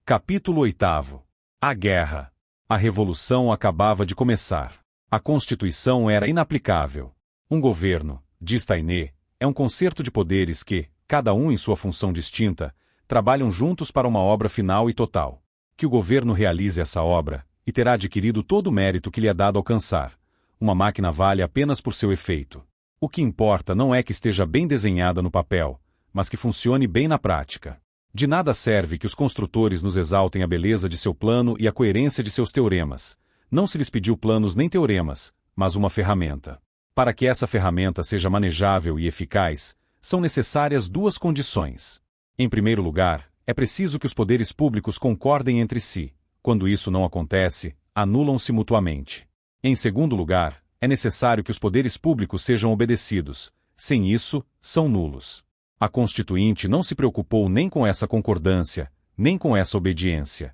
Capítulo 8. A Guerra. A Revolução acabava de começar. A Constituição era inaplicável. Um governo, diz Taine, é um concerto de poderes que, cada um em sua função distinta, trabalham juntos para uma obra final e total. Que o governo realize essa obra, e terá adquirido todo o mérito que lhe é dado alcançar. Uma máquina vale apenas por seu efeito. O que importa não é que esteja bem desenhada no papel, mas que funcione bem na prática. De nada serve que os construtores nos exaltem a beleza de seu plano e a coerência de seus teoremas. Não se lhes pediu planos nem teoremas, mas uma ferramenta. Para que essa ferramenta seja manejável e eficaz, são necessárias duas condições. Em primeiro lugar, é preciso que os poderes públicos concordem entre si. Quando isso não acontece, anulam-se mutuamente. Em segundo lugar, é necessário que os poderes públicos sejam obedecidos. Sem isso, são nulos. A Constituinte não se preocupou nem com essa concordância, nem com essa obediência.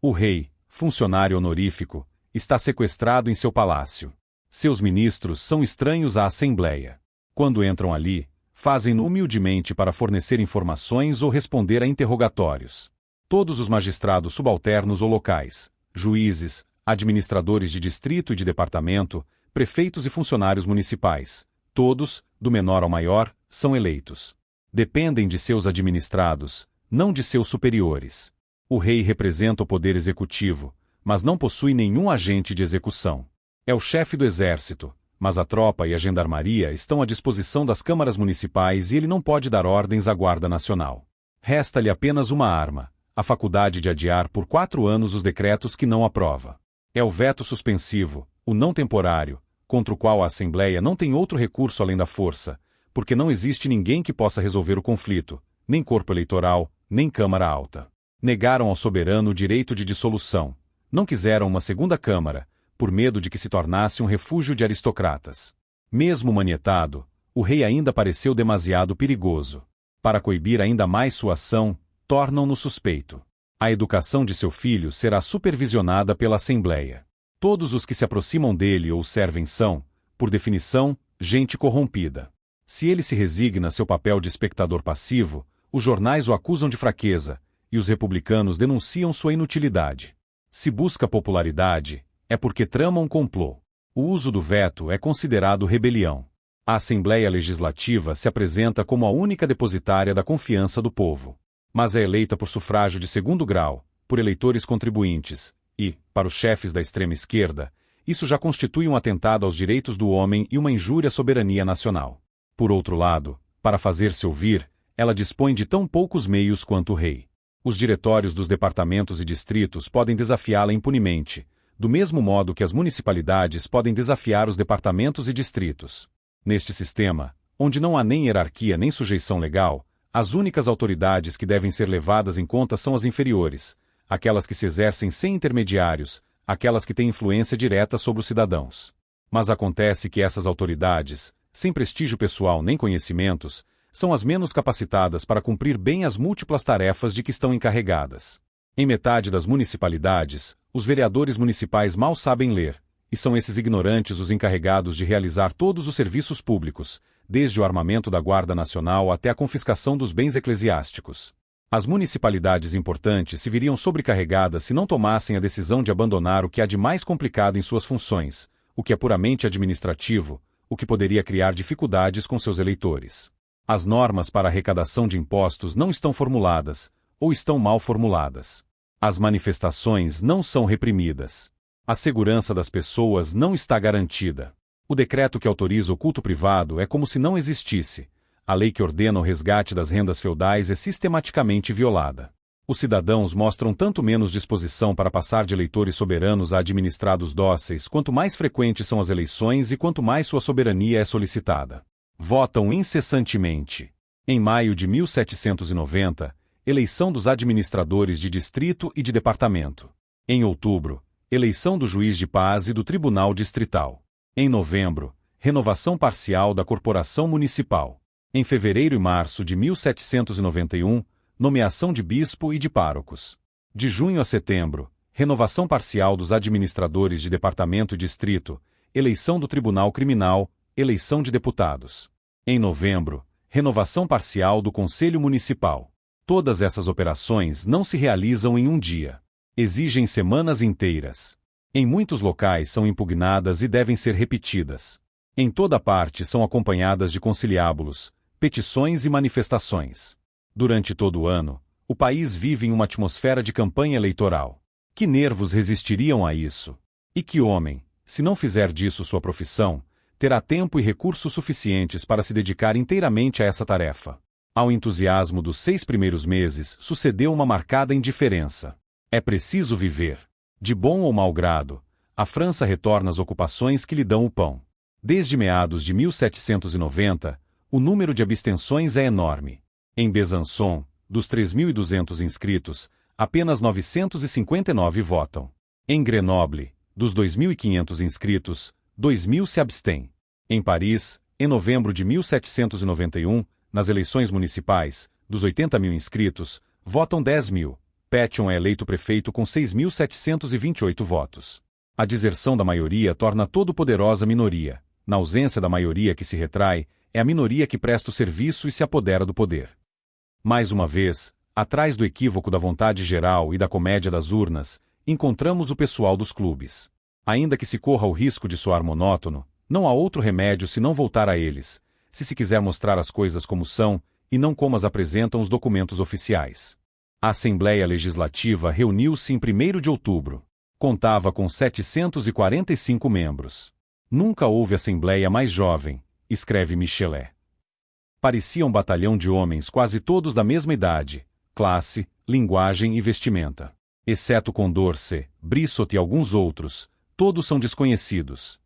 O rei, funcionário honorífico, está sequestrado em seu palácio. Seus ministros são estranhos à Assembleia. Quando entram ali, fazem-no humildemente para fornecer informações ou responder a interrogatórios. Todos os magistrados subalternos ou locais, juízes, administradores de distrito e de departamento, prefeitos e funcionários municipais, todos, do menor ao maior, são eleitos. Dependem de seus administrados, não de seus superiores. O rei representa o poder executivo, mas não possui nenhum agente de execução. É o chefe do exército, mas a tropa e a gendarmaria estão à disposição das câmaras municipais e ele não pode dar ordens à Guarda Nacional. Resta-lhe apenas uma arma, a faculdade de adiar por 4 anos os decretos que não aprova. É o veto suspensivo, o não temporário, contra o qual a Assembleia não tem outro recurso além da força, porque não existe ninguém que possa resolver o conflito, nem corpo eleitoral, nem Câmara Alta. Negaram ao soberano o direito de dissolução. Não quiseram uma segunda Câmara, por medo de que se tornasse um refúgio de aristocratas. Mesmo manietado, o rei ainda pareceu demasiado perigoso. Para coibir ainda mais sua ação, tornam-no suspeito. A educação de seu filho será supervisionada pela Assembleia. Todos os que se aproximam dele ou o servem são, por definição, gente corrompida. Se ele se resigna a seu papel de espectador passivo, os jornais o acusam de fraqueza, e os republicanos denunciam sua inutilidade. Se busca popularidade, é porque trama um complô. O uso do veto é considerado rebelião. A Assembleia Legislativa se apresenta como a única depositária da confiança do povo. Mas é eleita por sufrágio de segundo grau, por eleitores contribuintes, e, para os chefes da extrema esquerda, isso já constitui um atentado aos direitos do homem e uma injúria à soberania nacional. Por outro lado, para fazer-se ouvir, ela dispõe de tão poucos meios quanto o rei. Os diretórios dos departamentos e distritos podem desafiá-la impunemente, do mesmo modo que as municipalidades podem desafiar os departamentos e distritos. Neste sistema, onde não há nem hierarquia nem sujeição legal, as únicas autoridades que devem ser levadas em conta são as inferiores, aquelas que se exercem sem intermediários, aquelas que têm influência direta sobre os cidadãos. Mas acontece que essas autoridades, sem prestígio pessoal nem conhecimentos, são as menos capacitadas para cumprir bem as múltiplas tarefas de que estão encarregadas. Em metade das municipalidades, os vereadores municipais mal sabem ler, e são esses ignorantes os encarregados de realizar todos os serviços públicos, desde o armamento da Guarda Nacional até a confiscação dos bens eclesiásticos. As municipalidades importantes se viriam sobrecarregadas se não tomassem a decisão de abandonar o que há de mais complicado em suas funções, o que é puramente administrativo, o que poderia criar dificuldades com seus eleitores. As normas para a arrecadação de impostos não estão formuladas, ou estão mal formuladas. As manifestações não são reprimidas. A segurança das pessoas não está garantida. O decreto que autoriza o culto privado é como se não existisse. A lei que ordena o resgate das rendas feudais é sistematicamente violada. Os cidadãos mostram tanto menos disposição para passar de eleitores soberanos a administrados dóceis quanto mais frequentes são as eleições e quanto mais sua soberania é solicitada. Votam incessantemente. Em maio de 1790, eleição dos administradores de distrito e de departamento. Em outubro, eleição do juiz de paz e do tribunal distrital. Em novembro, renovação parcial da corporação municipal. Em fevereiro e março de 1791, nomeação de bispo e de párocos. De junho a setembro, renovação parcial dos administradores de departamento e distrito, eleição do tribunal criminal, eleição de deputados. Em novembro, renovação parcial do Conselho Municipal. Todas essas operações não se realizam em um dia. Exigem semanas inteiras. Em muitos locais são impugnadas e devem ser repetidas. Em toda parte são acompanhadas de conciliábulos, petições e manifestações. Durante todo o ano, o país vive em uma atmosfera de campanha eleitoral. Que nervos resistiriam a isso? E que homem, se não fizer disso sua profissão, terá tempo e recursos suficientes para se dedicar inteiramente a essa tarefa? Ao entusiasmo dos 6 primeiros meses sucedeu uma marcada indiferença. É preciso viver. De bom ou mau grado, a França retorna às ocupações que lhe dão o pão. Desde meados de 1790, o número de abstenções é enorme. Em Besançon, dos 3.200 inscritos, apenas 959 votam. Em Grenoble, dos 2.500 inscritos, 2.000 se abstêm. Em Paris, em novembro de 1791, nas eleições municipais, dos 80.000 inscritos, votam 10.000. Pétion é eleito prefeito com 6.728 votos. A deserção da maioria torna todo-poderosa a minoria. Na ausência da maioria que se retrai, é a minoria que presta o serviço e se apodera do poder. Mais uma vez, atrás do equívoco da vontade geral e da comédia das urnas, encontramos o pessoal dos clubes. Ainda que se corra o risco de soar monótono, não há outro remédio senão voltar a eles, se quiser mostrar as coisas como são, e não como as apresentam os documentos oficiais. A Assembleia Legislativa reuniu-se em 1º de outubro. Contava com 745 membros. Nunca houve assembleia mais jovem, escreve Michelet. Parecia um batalhão de homens quase todos da mesma idade, classe, linguagem e vestimenta. Exceto Condorcet, Brissot e alguns outros, todos são desconhecidos.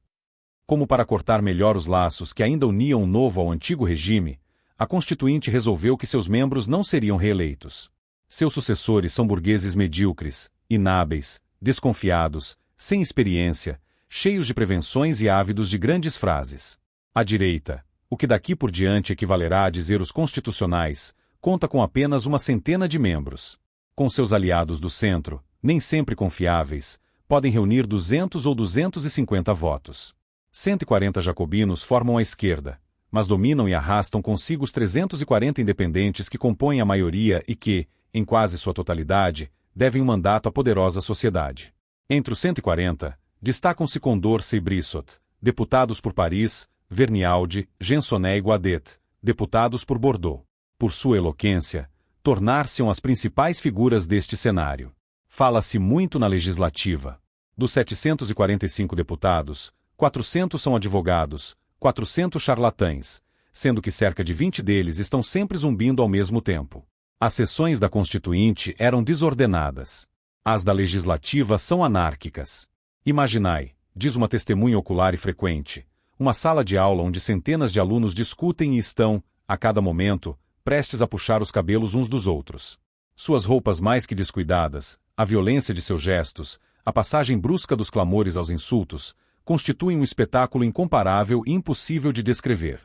Como para cortar melhor os laços que ainda uniam o novo ao antigo regime, a Constituinte resolveu que seus membros não seriam reeleitos. Seus sucessores são burgueses medíocres, inábeis, desconfiados, sem experiência, cheios de prevenções e ávidos de grandes frases. A direita, o que daqui por diante equivalerá a dizer os constitucionais, conta com apenas uma centena de membros. Com seus aliados do centro, nem sempre confiáveis, podem reunir 200 ou 250 votos. 140 jacobinos formam a esquerda, mas dominam e arrastam consigo os 340 independentes que compõem a maioria e que, em quase sua totalidade, devem um mandato à poderosa sociedade. Entre os 140, destacam-se Condorcet e Brissot, deputados por Paris, Vergniaud, Gensonné e Guadet, deputados por Bordeaux. Por sua eloquência, tornar-se-ão as principais figuras deste cenário. Fala-se muito na legislativa. Dos 745 deputados, 400 são advogados, 400 charlatães, sendo que cerca de 20 deles estão sempre zumbindo ao mesmo tempo. As sessões da Constituinte eram desordenadas. As da Legislativa são anárquicas. Imaginai, diz uma testemunha ocular e frequente, uma sala de aula onde centenas de alunos discutem e estão, a cada momento, prestes a puxar os cabelos uns dos outros. Suas roupas mais que descuidadas, a violência de seus gestos, a passagem brusca dos clamores aos insultos, constituem um espetáculo incomparável e impossível de descrever.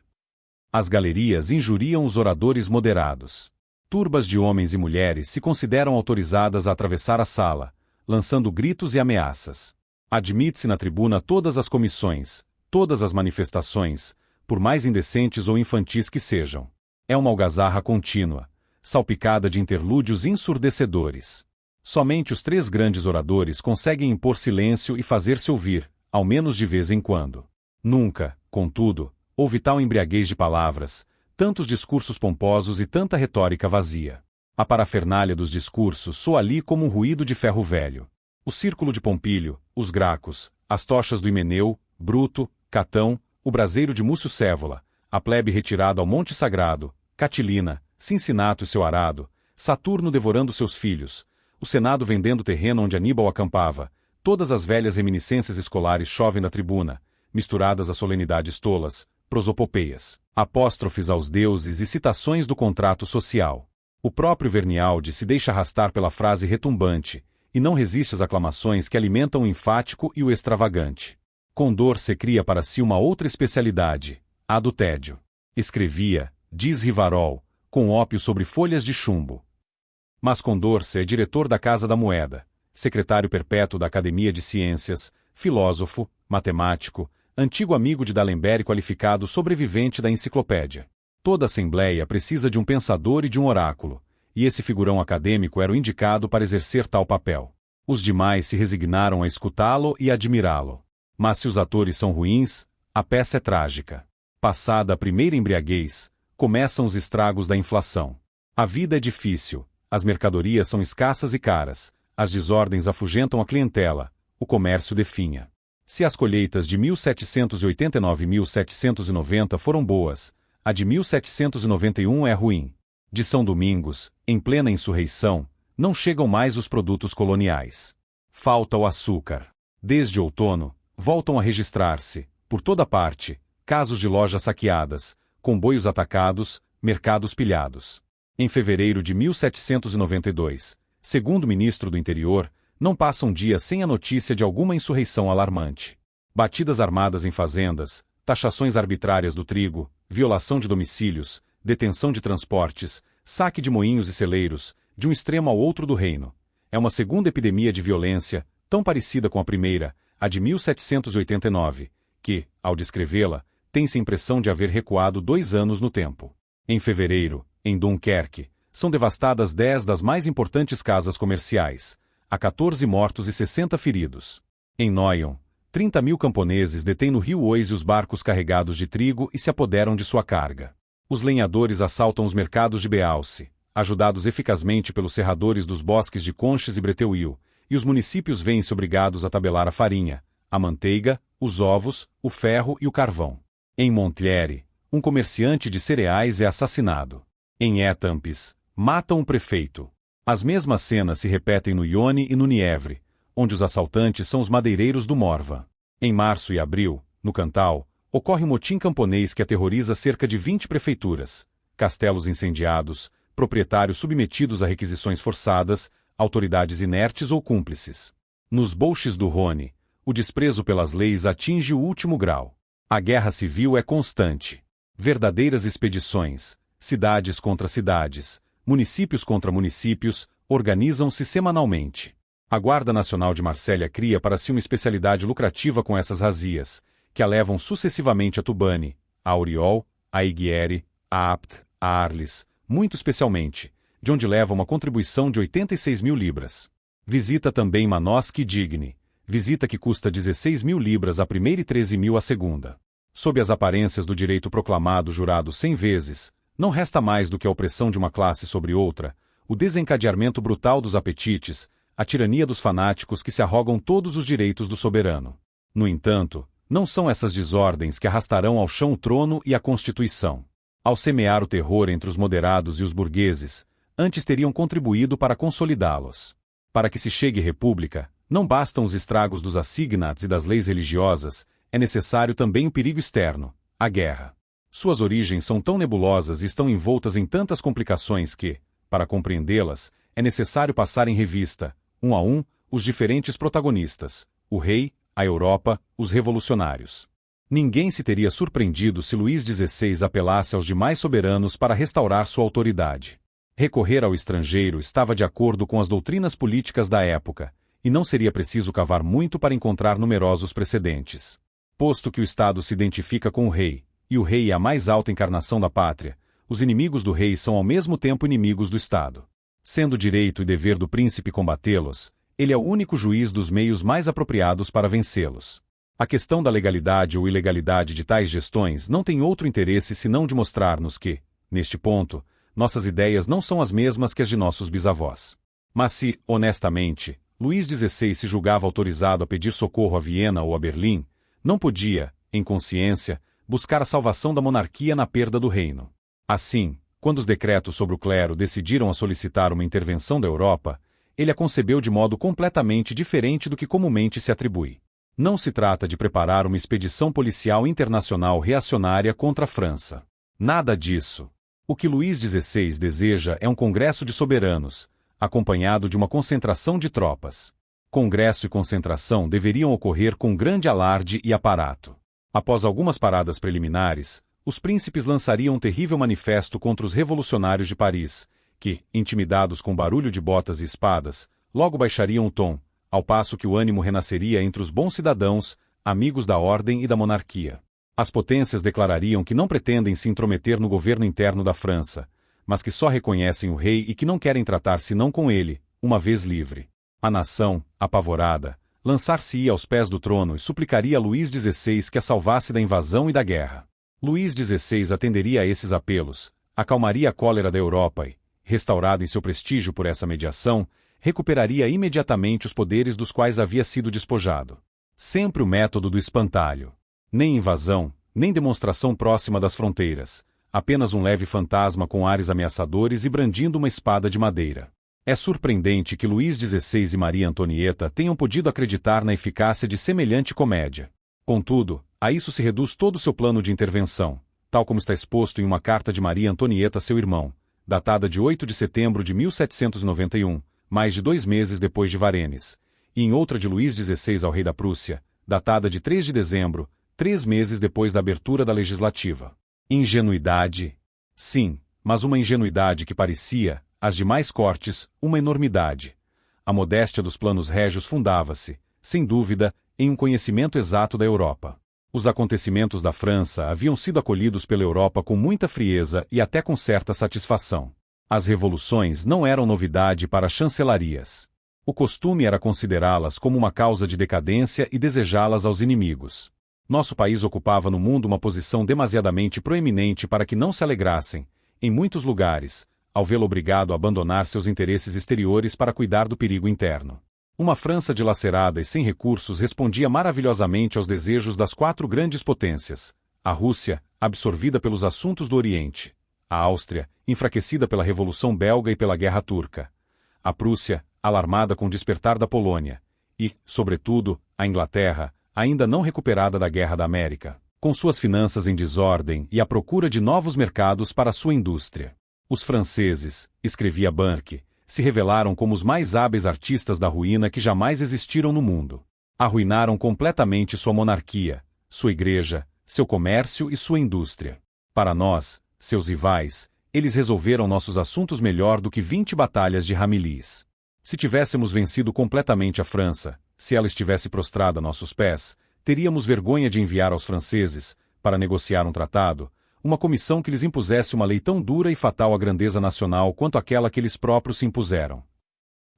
As galerias injuriam os oradores moderados. Turbas de homens e mulheres se consideram autorizadas a atravessar a sala, lançando gritos e ameaças. Admite-se na tribuna todas as comissões, todas as manifestações, por mais indecentes ou infantis que sejam. É uma algazarra contínua, salpicada de interlúdios ensurdecedores. Somente os 3 grandes oradores conseguem impor silêncio e fazer-se ouvir, ao menos de vez em quando. Nunca, contudo, houve tal embriaguez de palavras, tantos discursos pomposos e tanta retórica vazia. A parafernália dos discursos soa ali como um ruído de ferro velho. O círculo de Pompílio, os Gracos, as tochas do Himeneu, Bruto, Catão, o braseiro de Múcio Cévola, a plebe retirada ao Monte Sagrado, Catilina, Cincinato e seu arado, Saturno devorando seus filhos, o Senado vendendo terreno onde Aníbal acampava, todas as velhas reminiscências escolares chovem na tribuna, misturadas a solenidades tolas, prosopopeias, apóstrofes aos deuses e citações do contrato social. O próprio Vergniaud se deixa arrastar pela frase retumbante, e não resiste às aclamações que alimentam o enfático e o extravagante. Condorcet cria para si uma outra especialidade, a do tédio. Escrevia, diz Rivarol, com ópio sobre folhas de chumbo. Mas Condorcet é diretor da Casa da Moeda, secretário perpétuo da Academia de Ciências, filósofo, matemático, antigo amigo de D'Alembert e qualificado sobrevivente da enciclopédia. Toda assembleia precisa de um pensador e de um oráculo, e esse figurão acadêmico era o indicado para exercer tal papel. Os demais se resignaram a escutá-lo e admirá-lo. Mas se os atores são ruins, a peça é trágica. Passada a primeira embriaguez, começam os estragos da inflação. A vida é difícil, as mercadorias são escassas e caras, as desordens afugentam a clientela, o comércio definha. Se as colheitas de 1789 e 1790 foram boas, a de 1791 é ruim. De São Domingos, em plena insurreição, não chegam mais os produtos coloniais. Falta o açúcar. Desde outono, voltam a registrar-se, por toda parte, casos de lojas saqueadas, comboios atacados, mercados pilhados. Em fevereiro de 1792, segundo o ministro do Interior, não passa um dia sem a notícia de alguma insurreição alarmante. Batidas armadas em fazendas, taxações arbitrárias do trigo, violação de domicílios, detenção de transportes, saque de moinhos e celeiros, de um extremo ao outro do reino. É uma segunda epidemia de violência, tão parecida com a primeira, a de 1789, que, ao descrevê-la, tem-se a impressão de haver recuado 2 anos no tempo. Em fevereiro, em Dunkerque, são devastadas 10 das mais importantes casas comerciais. Há 14 mortos e 60 feridos. Em Noyon, 30.000 camponeses detêm no rio Oise os barcos carregados de trigo e se apoderam de sua carga. Os lenhadores assaltam os mercados de Beauce, ajudados eficazmente pelos serradores dos bosques de Conches e Breteuil, e os municípios veem-se obrigados a tabelar a farinha, a manteiga, os ovos, o ferro e o carvão. Em Montliere, um comerciante de cereais é assassinado. Em Étampes, matam o prefeito. As mesmas cenas se repetem no Yonne e no Nièvre, onde os assaltantes são os madeireiros do Morvan. Em março e abril, no Cantal, ocorre um motim camponês que aterroriza cerca de 20 prefeituras, castelos incendiados, proprietários submetidos a requisições forçadas, autoridades inertes ou cúmplices. Nos Bouches do Rhône, o desprezo pelas leis atinge o último grau. A guerra civil é constante. Verdadeiras expedições, cidades contra cidades, municípios contra municípios, organizam-se semanalmente. A Guarda Nacional de Marsella cria para si uma especialidade lucrativa com essas razias, que a levam sucessivamente a Tubane, a Auriol, a Aiguière, a Apt, a Arles, muito especialmente, de onde leva uma contribuição de 86.000 libras. Visita também Manosque e Digne, visita que custa 16.000 libras a primeira e 13.000 a segunda. Sob as aparências do direito proclamado jurado 100 vezes, não resta mais do que a opressão de uma classe sobre outra, o desencadeamento brutal dos apetites, a tirania dos fanáticos que se arrogam todos os direitos do soberano. No entanto, não são essas desordens que arrastarão ao chão o trono e a Constituição. Ao semear o terror entre os moderados e os burgueses, antes teriam contribuído para consolidá-los. Para que se chegue república, não bastam os estragos dos assignats e das leis religiosas, é necessário também o perigo externo, a guerra. Suas origens são tão nebulosas e estão envoltas em tantas complicações que, para compreendê-las, é necessário passar em revista, um a um, os diferentes protagonistas, o rei, a Europa, os revolucionários. Ninguém se teria surpreendido se Luís XVI apelasse aos demais soberanos para restaurar sua autoridade. Recorrer ao estrangeiro estava de acordo com as doutrinas políticas da época, e não seria preciso cavar muito para encontrar numerosos precedentes. Posto que o Estado se identifica com o rei, e o rei é a mais alta encarnação da pátria, os inimigos do rei são ao mesmo tempo inimigos do Estado. Sendo direito e dever do príncipe combatê-los, ele é o único juiz dos meios mais apropriados para vencê-los. A questão da legalidade ou ilegalidade de tais gestões não tem outro interesse senão de mostrar-nos que, neste ponto, nossas ideias não são as mesmas que as de nossos bisavós. Mas se, honestamente, Luís XVI se julgava autorizado a pedir socorro a Viena ou a Berlim, não podia, em consciência, buscar a salvação da monarquia na perda do reino. Assim, quando os decretos sobre o clero decidiram a solicitar uma intervenção da Europa, ele a concebeu de modo completamente diferente do que comumente se atribui. Não se trata de preparar uma expedição policial internacional reacionária contra a França. Nada disso. O que Luís XVI deseja é um congresso de soberanos, acompanhado de uma concentração de tropas. Congresso e concentração deveriam ocorrer com grande alarde e aparato. Após algumas paradas preliminares, os príncipes lançariam um terrível manifesto contra os revolucionários de Paris, que, intimidados com barulho de botas e espadas, logo baixariam o tom, ao passo que o ânimo renasceria entre os bons cidadãos, amigos da ordem e da monarquia. As potências declarariam que não pretendem se intrometer no governo interno da França, mas que só reconhecem o rei e que não querem tratar senão com ele, uma vez livre. A nação, apavorada, lançar-se-ia aos pés do trono e suplicaria a Luís XVI que a salvasse da invasão e da guerra. Luís XVI atenderia a esses apelos, acalmaria a cólera da Europa e, restaurado em seu prestígio por essa mediação, recuperaria imediatamente os poderes dos quais havia sido despojado. Sempre o método do espantalho. Nem invasão, nem demonstração próxima das fronteiras, apenas um leve fantasma com ares ameaçadores e brandindo uma espada de madeira. É surpreendente que Luís XVI e Maria Antonieta tenham podido acreditar na eficácia de semelhante comédia. Contudo, a isso se reduz todo o seu plano de intervenção, tal como está exposto em uma carta de Maria Antonieta a seu irmão, datada de 8 de setembro de 1791, mais de 2 meses depois de Varennes, e em outra de Luís XVI ao rei da Prússia, datada de 3 de dezembro, 3 meses depois da abertura da legislativa. Ingenuidade? Sim, mas uma ingenuidade que parecia, às demais cortes, uma enormidade. A modéstia dos planos régios fundava-se, sem dúvida, em um conhecimento exato da Europa. Os acontecimentos da França haviam sido acolhidos pela Europa com muita frieza e até com certa satisfação. As revoluções não eram novidade para as chancelarias. O costume era considerá-las como uma causa de decadência e desejá-las aos inimigos. Nosso país ocupava no mundo uma posição demasiadamente proeminente para que não se alegrassem, em muitos lugares, ao vê-lo obrigado a abandonar seus interesses exteriores para cuidar do perigo interno. Uma França dilacerada e sem recursos respondia maravilhosamente aos desejos das 4 grandes potências: a Rússia, absorvida pelos assuntos do Oriente; a Áustria, enfraquecida pela Revolução Belga e pela Guerra Turca; a Prússia, alarmada com o despertar da Polônia; e, sobretudo, a Inglaterra, ainda não recuperada da Guerra da América, com suas finanças em desordem e à procura de novos mercados para sua indústria. Os franceses, escrevia Burke, se revelaram como os mais hábeis artistas da ruína que jamais existiram no mundo. Arruinaram completamente sua monarquia, sua igreja, seu comércio e sua indústria. Para nós, seus rivais, eles resolveram nossos assuntos melhor do que 20 batalhas de Ramillies. Se tivéssemos vencido completamente a França, se ela estivesse prostrada a nossos pés, teríamos vergonha de enviar aos franceses, para negociar um tratado, uma comissão que lhes impusesse uma lei tão dura e fatal à grandeza nacional quanto aquela que eles próprios se impuseram.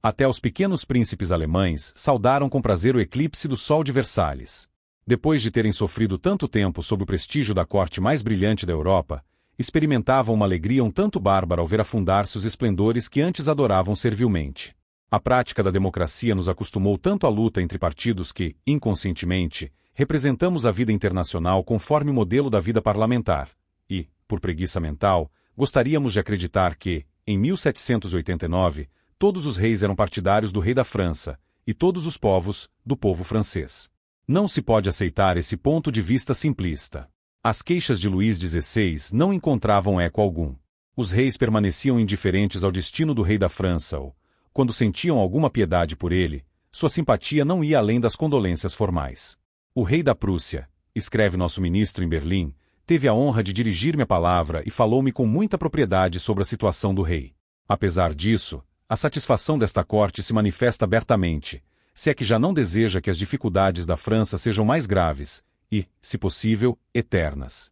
Até os pequenos príncipes alemães saudaram com prazer o eclipse do sol de Versalhes. Depois de terem sofrido tanto tempo sob o prestígio da corte mais brilhante da Europa, experimentavam uma alegria um tanto bárbara ao ver afundar-se os esplendores que antes adoravam servilmente. A prática da democracia nos acostumou tanto à luta entre partidos que, inconscientemente, representamos a vida internacional conforme o modelo da vida parlamentar. E, por preguiça mental, gostaríamos de acreditar que, em 1789, todos os reis eram partidários do rei da França, e todos os povos, do povo francês. Não se pode aceitar esse ponto de vista simplista. As queixas de Luís XVI não encontravam eco algum. Os reis permaneciam indiferentes ao destino do rei da França ou, quando sentiam alguma piedade por ele, sua simpatia não ia além das condolências formais. O rei da Prússia, escreve nosso ministro em Berlim, teve a honra de dirigir-me a palavra e falou-me com muita propriedade sobre a situação do rei. Apesar disso, a satisfação desta corte se manifesta abertamente, se é que já não deseja que as dificuldades da França sejam mais graves e, se possível, eternas.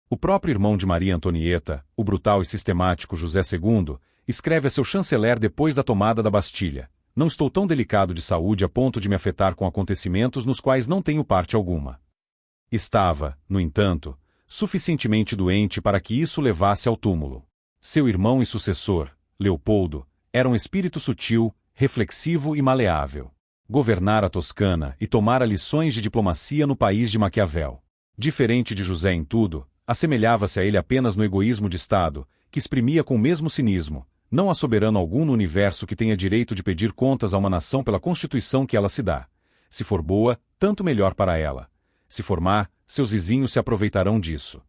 O próprio irmão de Maria Antonieta, o brutal e sistemático José II, escreve a seu chanceler depois da tomada da Bastilha: não estou tão delicado de saúde a ponto de me afetar com acontecimentos nos quais não tenho parte alguma. Estava, no entanto, suficientemente doente para que isso levasse ao túmulo. Seu irmão e sucessor, Leopoldo, era um espírito sutil, reflexivo e maleável. Governara a Toscana e tomara lições de diplomacia no país de Maquiavel. Diferente de José em tudo, assemelhava-se a ele apenas no egoísmo de Estado, que exprimia com o mesmo cinismo: não há soberano algum no universo que tenha direito de pedir contas a uma nação pela constituição que ela se dá. Se for boa, tanto melhor para ela. Se for má, seus vizinhos se aproveitarão disso.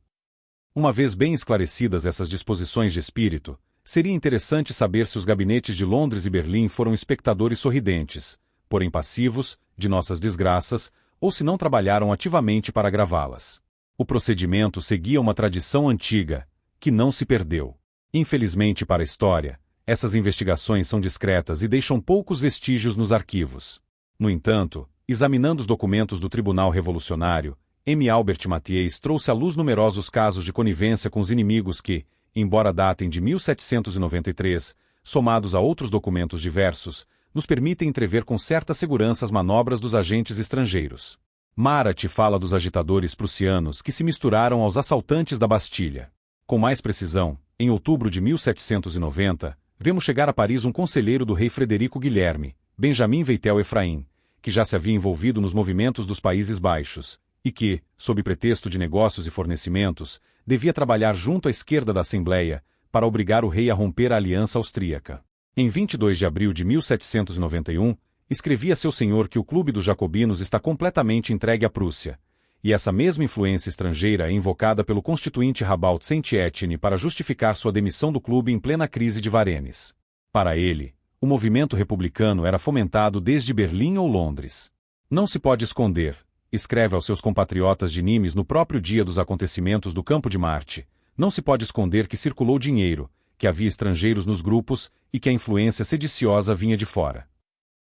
Uma vez bem esclarecidas essas disposições de espírito, seria interessante saber se os gabinetes de Londres e Berlim foram espectadores sorridentes, porém passivos, de nossas desgraças, ou se não trabalharam ativamente para agravá-las. O procedimento seguia uma tradição antiga, que não se perdeu. Infelizmente para a história, essas investigações são discretas e deixam poucos vestígios nos arquivos. No entanto, examinando os documentos do Tribunal Revolucionário, M. Albert Mathiez trouxe à luz numerosos casos de conivência com os inimigos que, embora datem de 1793, somados a outros documentos diversos, nos permitem entrever com certa segurança as manobras dos agentes estrangeiros. Marat fala dos agitadores prussianos que se misturaram aos assaltantes da Bastilha. Com mais precisão, em outubro de 1790, vemos chegar a Paris um conselheiro do rei Frederico Guilherme, Benjamin Veitel Efraim, que já se havia envolvido nos movimentos dos Países Baixos, e que, sob pretexto de negócios e fornecimentos, devia trabalhar junto à esquerda da Assembleia para obrigar o rei a romper a aliança austríaca. Em 22 de abril de 1791, escrevia seu senhor que o Clube dos Jacobinos está completamente entregue à Prússia, e essa mesma influência estrangeira é invocada pelo constituinte Rabaut Saint-Étienne para justificar sua demissão do clube em plena crise de Varennes. Para ele, o movimento republicano era fomentado desde Berlim ou Londres. Não se pode esconder, escreve aos seus compatriotas de Nimes no próprio dia dos acontecimentos do Campo de Marte, não se pode esconder que circulou dinheiro, que havia estrangeiros nos grupos e que a influência sediciosa vinha de fora.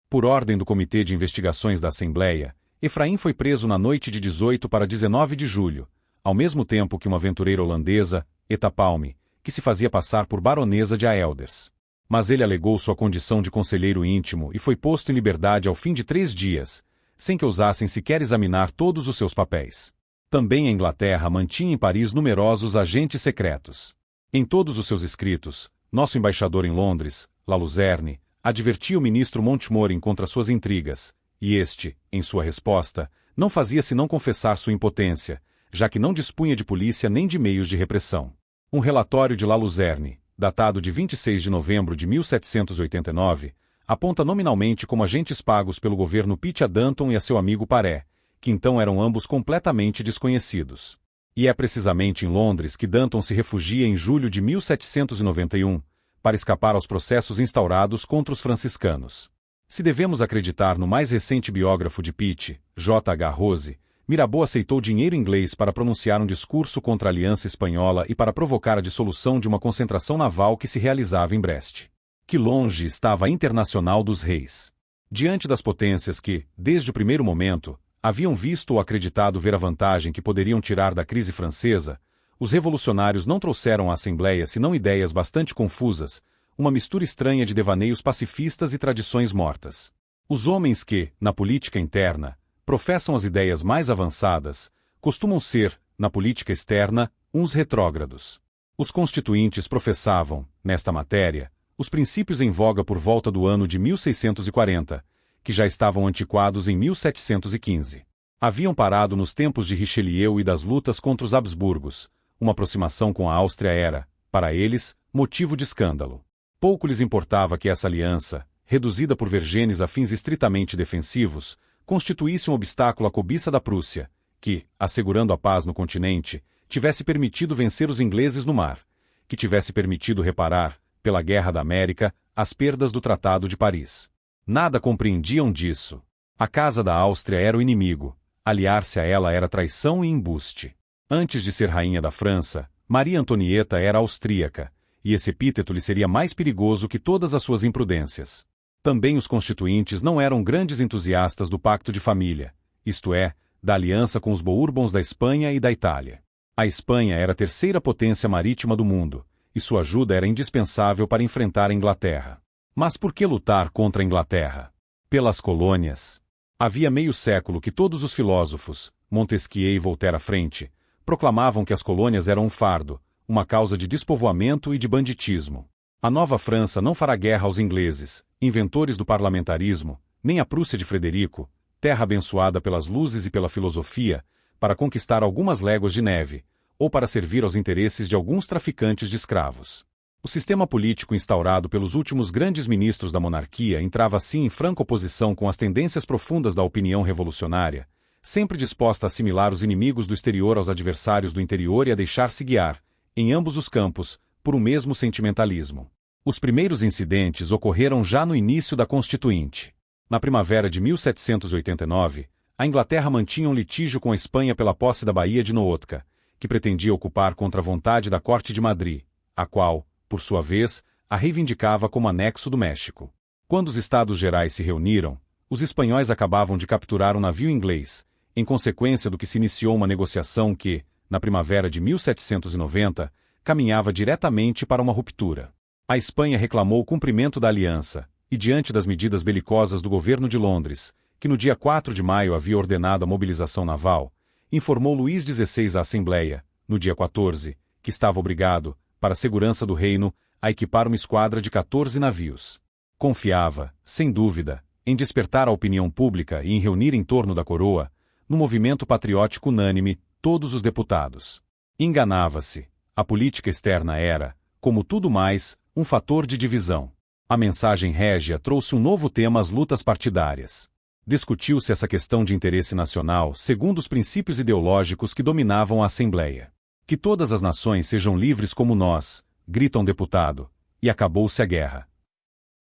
Por ordem do Comitê de Investigações da Assembleia, Efraim foi preso na noite de 18 para 19 de julho, ao mesmo tempo que uma aventureira holandesa, Etta Palme, que se fazia passar por baronesa de Aelders. Mas ele alegou sua condição de conselheiro íntimo e foi posto em liberdade ao fim de 3 dias, sem que ousassem sequer examinar todos os seus papéis. Também a Inglaterra mantinha em Paris numerosos agentes secretos. Em todos os seus escritos, nosso embaixador em Londres, La Luzerne, advertia o ministro Montmorency contra suas intrigas, e este, em sua resposta, não fazia senão confessar sua impotência, já que não dispunha de polícia nem de meios de repressão. Um relatório de La Luzerne, datado de 26 de novembro de 1789, aponta nominalmente como agentes pagos pelo governo Pitt a Danton e a seu amigo Paré, que então eram ambos completamente desconhecidos. E é precisamente em Londres que Danton se refugia em julho de 1791, para escapar aos processos instaurados contra os franciscanos. Se devemos acreditar no mais recente biógrafo de Pitt, J. H. Rose, Mirabeau aceitou dinheiro inglês para pronunciar um discurso contra a Aliança Espanhola e para provocar a dissolução de uma concentração naval que se realizava em Brest. Que longe estava a Internacional dos Reis. Diante das potências que, desde o primeiro momento, haviam visto ou acreditado ver a vantagem que poderiam tirar da crise francesa, os revolucionários não trouxeram à Assembleia senão ideias bastante confusas, uma mistura estranha de devaneios pacifistas e tradições mortas. Os homens que, na política interna, professam as ideias mais avançadas, costumam ser, na política externa, uns retrógrados. Os constituintes professavam, nesta matéria, os princípios em voga por volta do ano de 1640, que já estavam antiquados em 1715. Haviam parado nos tempos de Richelieu e das lutas contra os Habsburgos. Uma aproximação com a Áustria era, para eles, motivo de escândalo. Pouco lhes importava que essa aliança, reduzida por Vergennes a fins estritamente defensivos, constituísse um obstáculo à cobiça da Prússia, que, assegurando a paz no continente, tivesse permitido vencer os ingleses no mar, que tivesse permitido reparar, pela Guerra da América, as perdas do Tratado de Paris. Nada compreendiam disso. A Casa da Áustria era o inimigo, aliar-se a ela era traição e embuste. Antes de ser rainha da França, Maria Antonieta era austríaca, e esse epíteto lhe seria mais perigoso que todas as suas imprudências. Também os constituintes não eram grandes entusiastas do pacto de família, isto é, da aliança com os Bourbons da Espanha e da Itália. A Espanha era a terceira potência marítima do mundo, e sua ajuda era indispensável para enfrentar a Inglaterra. Mas por que lutar contra a Inglaterra? Pelas colônias. Havia meio século que todos os filósofos, Montesquieu e Voltaire à frente, proclamavam que as colônias eram um fardo, uma causa de despovoamento e de banditismo. A Nova França não fará guerra aos ingleses, inventores do parlamentarismo, nem à Prússia de Frederico, terra abençoada pelas luzes e pela filosofia, para conquistar algumas léguas de neve, ou para servir aos interesses de alguns traficantes de escravos. O sistema político instaurado pelos últimos grandes ministros da monarquia entrava assim em franca oposição com as tendências profundas da opinião revolucionária, sempre disposta a assimilar os inimigos do exterior aos adversários do interior e a deixar-se guiar, em ambos os campos, por um mesmo sentimentalismo. Os primeiros incidentes ocorreram já no início da Constituinte. Na primavera de 1789, a Inglaterra mantinha um litígio com a Espanha pela posse da Baía de Nootka, que pretendia ocupar contra a vontade da Corte de Madrid, a qual, por sua vez, a reivindicava como anexo do México. Quando os Estados Gerais se reuniram, os espanhóis acabavam de capturar um navio inglês, em consequência do que se iniciou uma negociação que, na primavera de 1790, caminhava diretamente para uma ruptura. A Espanha reclamou o cumprimento da aliança, e diante das medidas belicosas do governo de Londres, que no dia 4 de maio havia ordenado a mobilização naval, informou Luís XVI à Assembleia, no dia 14, que estava obrigado, para a segurança do reino, a equipar uma esquadra de 14 navios. Confiava, sem dúvida, em despertar a opinião pública e em reunir em torno da coroa, no movimento patriótico unânime, todos os deputados. Enganava-se. A política externa era, como tudo mais, um fator de divisão. A mensagem régia trouxe um novo tema às lutas partidárias. Discutiu-se essa questão de interesse nacional segundo os princípios ideológicos que dominavam a Assembleia. Que todas as nações sejam livres como nós, grita um deputado, e acabou-se a guerra.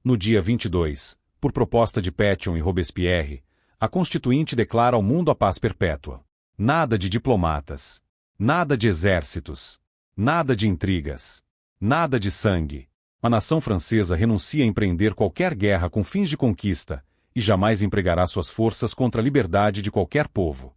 No dia 22, por proposta de Pétion e Robespierre, a Constituinte declara ao mundo a paz perpétua. Nada de diplomatas. Nada de exércitos. Nada de intrigas. Nada de sangue. A nação francesa renuncia a empreender qualquer guerra com fins de conquista, e jamais empregará suas forças contra a liberdade de qualquer povo.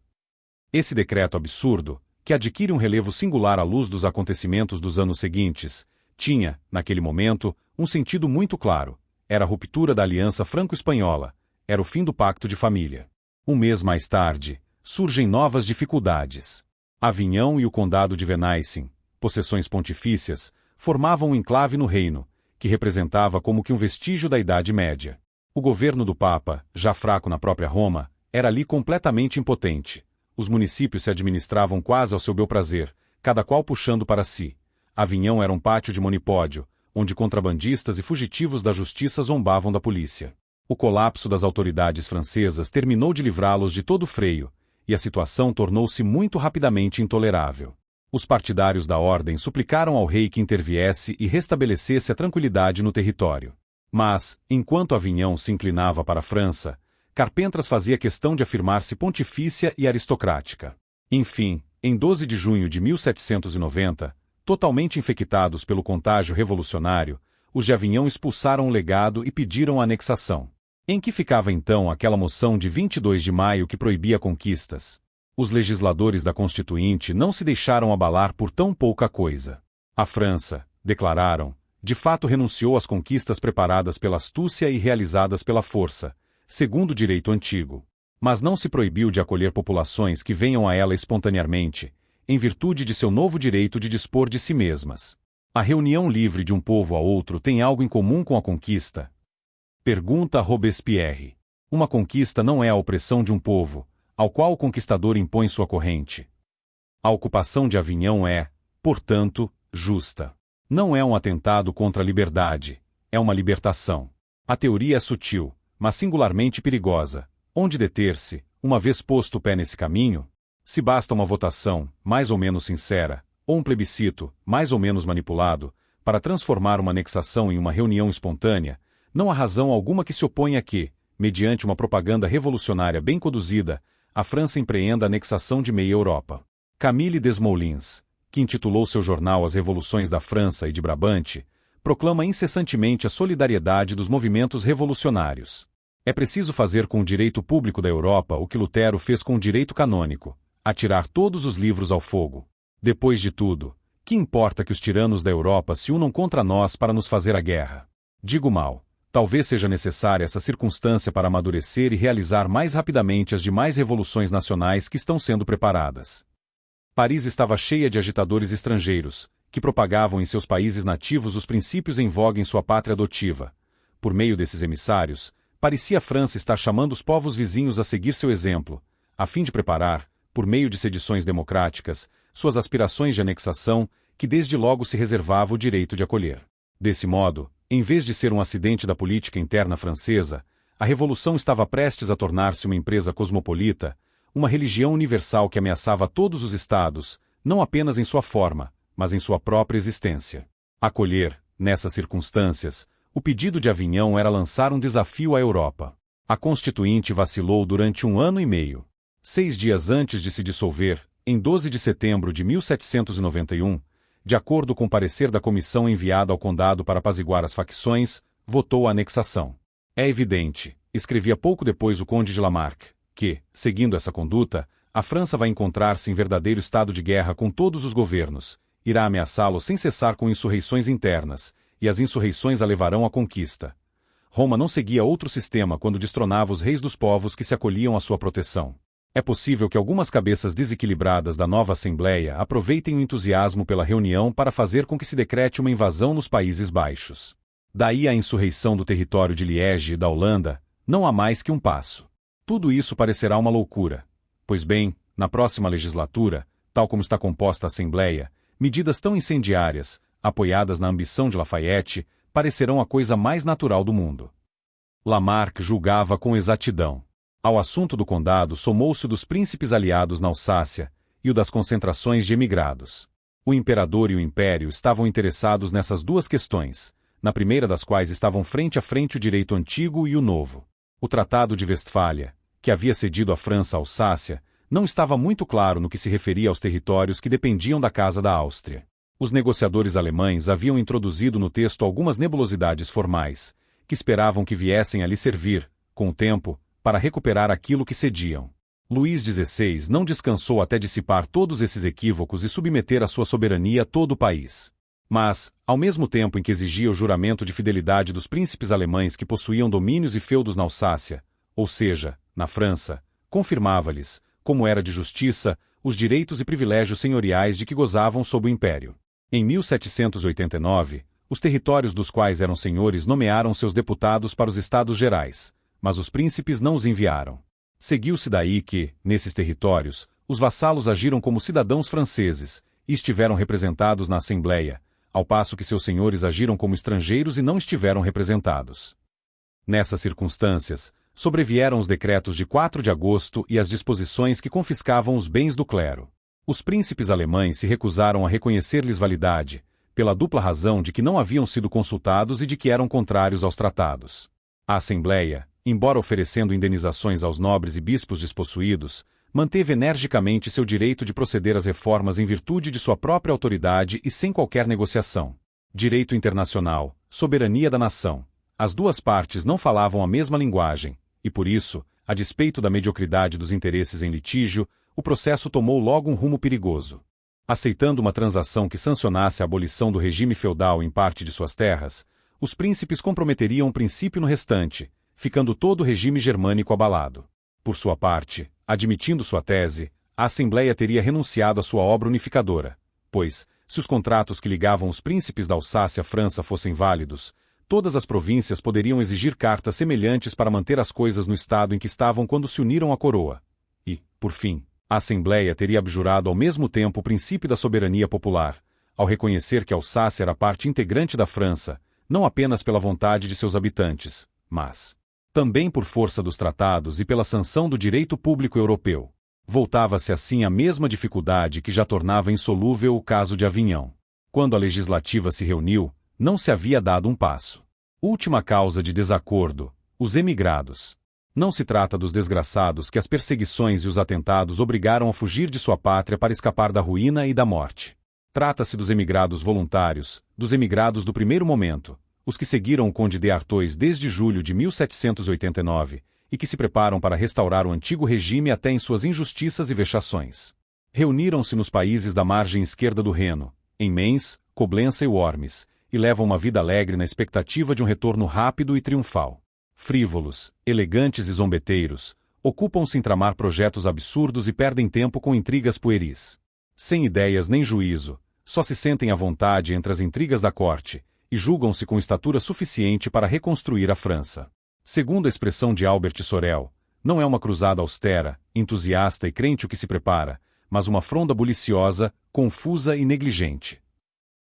Esse decreto absurdo, que adquire um relevo singular à luz dos acontecimentos dos anos seguintes, tinha, naquele momento, um sentido muito claro. Era a ruptura da aliança franco-espanhola, era o fim do pacto de família. Um mês mais tarde, surgem novas dificuldades. Avignon e o condado de Venaissin, possessões pontifícias, formavam um enclave no reino, que representava como que um vestígio da Idade Média. O governo do Papa, já fraco na própria Roma, era ali completamente impotente. Os municípios se administravam quase ao seu bel prazer, cada qual puxando para si. Avignon era um pátio de monopólio, onde contrabandistas e fugitivos da justiça zombavam da polícia. O colapso das autoridades francesas terminou de livrá-los de todo freio, e a situação tornou-se muito rapidamente intolerável. Os partidários da ordem suplicaram ao rei que interviesse e restabelecesse a tranquilidade no território. Mas, enquanto Avignon se inclinava para a França, Carpentras fazia questão de afirmar-se pontifícia e aristocrática. Enfim, em 12 de junho de 1790, totalmente infectados pelo contágio revolucionário, os de Avignon expulsaram o legado e pediram a anexação. Em que ficava então aquela moção de 22 de maio que proibia conquistas? Os legisladores da Constituinte não se deixaram abalar por tão pouca coisa. A França, declararam, de fato renunciou às conquistas preparadas pela astúcia e realizadas pela força, segundo o direito antigo. Mas não se proibiu de acolher populações que venham a ela espontaneamente, em virtude de seu novo direito de dispor de si mesmas. A reunião livre de um povo a outro tem algo em comum com a conquista? Pergunta Robespierre. Uma conquista não é a opressão de um povo, ao qual o conquistador impõe sua corrente. A ocupação de Avignon é, portanto, justa. Não é um atentado contra a liberdade, é uma libertação. A teoria é sutil, mas singularmente perigosa. Onde deter-se, uma vez posto o pé nesse caminho? Se basta uma votação, mais ou menos sincera, ou um plebiscito, mais ou menos manipulado, para transformar uma anexação em uma reunião espontânea, não há razão alguma que se oponha a que, mediante uma propaganda revolucionária bem conduzida, a França empreenda a anexação de meia Europa. Camille Desmoulins, que intitulou seu jornal As Revoluções da França e de Brabante, proclama incessantemente a solidariedade dos movimentos revolucionários. É preciso fazer com o direito público da Europa o que Lutero fez com o direito canônico, atirar todos os livros ao fogo. Depois de tudo, que importa que os tiranos da Europa se unam contra nós para nos fazer a guerra? Digo mal. Talvez seja necessária essa circunstância para amadurecer e realizar mais rapidamente as demais revoluções nacionais que estão sendo preparadas. Paris estava cheia de agitadores estrangeiros, que propagavam em seus países nativos os princípios em voga em sua pátria adotiva. Por meio desses emissários, parecia a França estar chamando os povos vizinhos a seguir seu exemplo, a fim de preparar, por meio de sedições democráticas, suas aspirações de anexação, que desde logo se reservava o direito de acolher. Desse modo, em vez de ser um acidente da política interna francesa, a Revolução estava prestes a tornar-se uma empresa cosmopolita, uma religião universal que ameaçava todos os estados, não apenas em sua forma, mas em sua própria existência. Acolher, nessas circunstâncias, o pedido de Avignon era lançar um desafio à Europa. A Constituinte vacilou durante 1 ano e meio. 6 dias antes de se dissolver, em 12 de setembro de 1791, de acordo com o parecer da comissão enviada ao condado para apaziguar as facções, votou a anexação. É evidente, escrevia pouco depois o conde de Lamarck, que, seguindo essa conduta, a França vai encontrar-se em verdadeiro estado de guerra com todos os governos, irá ameaçá-lo sem cessar com insurreições internas, e as insurreições a levarão à conquista. Roma não seguia outro sistema quando destronava os reis dos povos que se acolhiam à sua proteção. É possível que algumas cabeças desequilibradas da nova Assembleia aproveitem o entusiasmo pela reunião para fazer com que se decrete uma invasão nos Países Baixos. Daí a insurreição do território de Liege e da Holanda, não há mais que um passo. Tudo isso parecerá uma loucura. Pois bem, na próxima legislatura, tal como está composta a Assembleia, medidas tão incendiárias, apoiadas na ambição de Lafayette, parecerão a coisa mais natural do mundo. Lamarck julgava com exatidão. Ao assunto do condado somou-se o dos príncipes aliados na Alsácia e o das concentrações de emigrados. O imperador e o império estavam interessados nessas duas questões, na primeira das quais estavam frente a frente o direito antigo e o novo. O Tratado de Westfália, que havia cedido à França a Alsácia, não estava muito claro no que se referia aos territórios que dependiam da Casa da Áustria. Os negociadores alemães haviam introduzido no texto algumas nebulosidades formais, que esperavam que viessem a lhe servir, com o tempo, para recuperar aquilo que cediam. Luís XVI não descansou até dissipar todos esses equívocos e submeter à sua soberania todo o país. Mas, ao mesmo tempo em que exigia o juramento de fidelidade dos príncipes alemães que possuíam domínios e feudos na Alsácia, ou seja, na França, confirmava-lhes, como era de justiça, os direitos e privilégios senhoriais de que gozavam sob o Império. Em 1789, os territórios dos quais eram senhores nomearam seus deputados para os Estados Gerais, mas os príncipes não os enviaram. Seguiu-se daí que, nesses territórios, os vassalos agiram como cidadãos franceses e estiveram representados na Assembleia, ao passo que seus senhores agiram como estrangeiros e não estiveram representados. Nessas circunstâncias, sobrevieram os decretos de 4 de agosto e as disposições que confiscavam os bens do clero. Os príncipes alemães se recusaram a reconhecer-lhes validade, pela dupla razão de que não haviam sido consultados e de que eram contrários aos tratados. A Assembleia, embora oferecendo indenizações aos nobres e bispos despossuídos, manteve energicamente seu direito de proceder às reformas em virtude de sua própria autoridade e sem qualquer negociação. Direito internacional, soberania da nação. As duas partes não falavam a mesma linguagem, e por isso, a despeito da mediocridade dos interesses em litígio, o processo tomou logo um rumo perigoso. Aceitando uma transação que sancionasse a abolição do regime feudal em parte de suas terras, os príncipes comprometeriam um princípio no restante, ficando todo o regime germânico abalado. Por sua parte, admitindo sua tese, a Assembleia teria renunciado à sua obra unificadora, pois, se os contratos que ligavam os príncipes da Alsácia à França fossem válidos, todas as províncias poderiam exigir cartas semelhantes para manter as coisas no estado em que estavam quando se uniram à coroa. E, por fim, a Assembleia teria abjurado ao mesmo tempo o princípio da soberania popular, ao reconhecer que a Alsácia era parte integrante da França, não apenas pela vontade de seus habitantes, mas também por força dos tratados e pela sanção do direito público europeu. Voltava-se assim a mesma dificuldade que já tornava insolúvel o caso de Avignon. Quando a legislativa se reuniu, não se havia dado um passo. Última causa de desacordo: os emigrados. Não se trata dos desgraçados que as perseguições e os atentados obrigaram a fugir de sua pátria para escapar da ruína e da morte. Trata-se dos emigrados voluntários, dos emigrados do primeiro momento, os que seguiram o conde de Artois desde julho de 1789, e que se preparam para restaurar o antigo regime até em suas injustiças e vexações. Reuniram-se nos países da margem esquerda do Reno, em Mainz, Coblença e Worms, e levam uma vida alegre na expectativa de um retorno rápido e triunfal. Frívolos, elegantes e zombeteiros, ocupam-se em tramar projetos absurdos e perdem tempo com intrigas pueris. Sem ideias nem juízo, só se sentem à vontade entre as intrigas da corte, e julgam-se com estatura suficiente para reconstruir a França. Segundo a expressão de Albert Sorel, não é uma cruzada austera, entusiasta e crente o que se prepara, mas uma fronda buliciosa, confusa e negligente.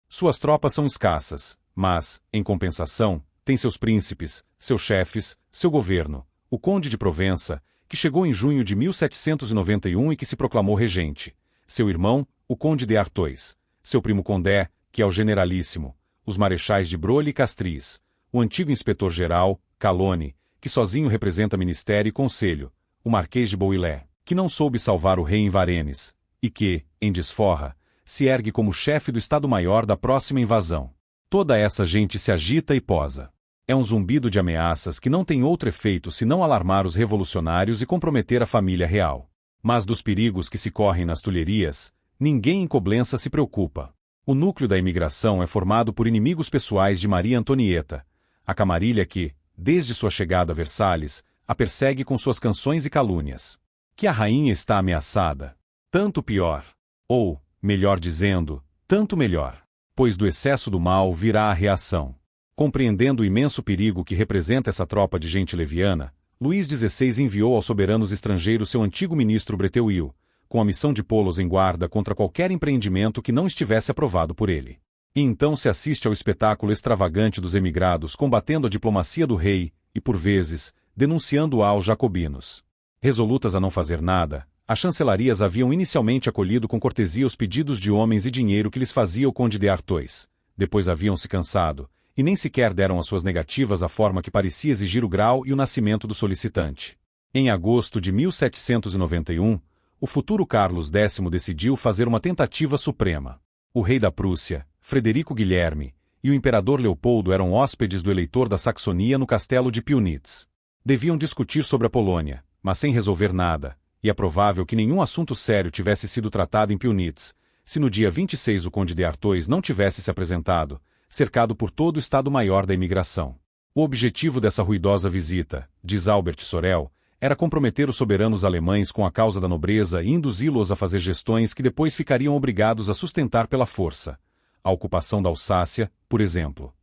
Suas tropas são escassas, mas, em compensação, tem seus príncipes, seus chefes, seu governo, o conde de Provença, que chegou em junho de 1791 e que se proclamou regente, seu irmão, o conde de Artois, seu primo Condé, que é o generalíssimo, os marechais de Broglie e Castries, o antigo inspetor-geral, Calonne, que sozinho representa ministério e conselho, o marquês de Bouillé, que não soube salvar o rei em Varennes, e que, em desforra, se ergue como chefe do Estado-Maior da próxima invasão. Toda essa gente se agita e posa. É um zumbido de ameaças que não tem outro efeito senão alarmar os revolucionários e comprometer a família real. Mas dos perigos que se correm nas Tulherias, ninguém em Coblença se preocupa. O núcleo da imigração é formado por inimigos pessoais de Maria Antonieta, a camarilha que, desde sua chegada a Versalhes, a persegue com suas canções e calúnias. Que a rainha está ameaçada. Tanto pior. Ou, melhor dizendo, tanto melhor. Pois do excesso do mal virá a reação. Compreendendo o imenso perigo que representa essa tropa de gente leviana, Luís XVI enviou aos soberanos estrangeiros seu antigo ministro Breteuil, com a missão de pô-los em guarda contra qualquer empreendimento que não estivesse aprovado por ele. E então se assiste ao espetáculo extravagante dos emigrados combatendo a diplomacia do rei e, por vezes, denunciando-a aos jacobinos. Resolutas a não fazer nada, as chancelarias haviam inicialmente acolhido com cortesia os pedidos de homens e dinheiro que lhes fazia o conde de Artois. Depois haviam-se cansado, e nem sequer deram às suas negativas a forma que parecia exigir o grau e o nascimento do solicitante. Em agosto de 1791, o futuro Carlos X decidiu fazer uma tentativa suprema. O rei da Prússia, Frederico Guilherme, e o imperador Leopoldo eram hóspedes do eleitor da Saxonia no castelo de Pionitz. Deviam discutir sobre a Polônia, mas sem resolver nada, e é provável que nenhum assunto sério tivesse sido tratado em Pionitz, se no dia 26 o conde de Artois não tivesse se apresentado, cercado por todo o Estado-Maior da imigração. O objetivo dessa ruidosa visita, diz Albert Sorel, era comprometer os soberanos alemães com a causa da nobreza e induzi-los a fazer gestões que depois ficariam obrigados a sustentar pela força. A ocupação da Alsácia, por exemplo.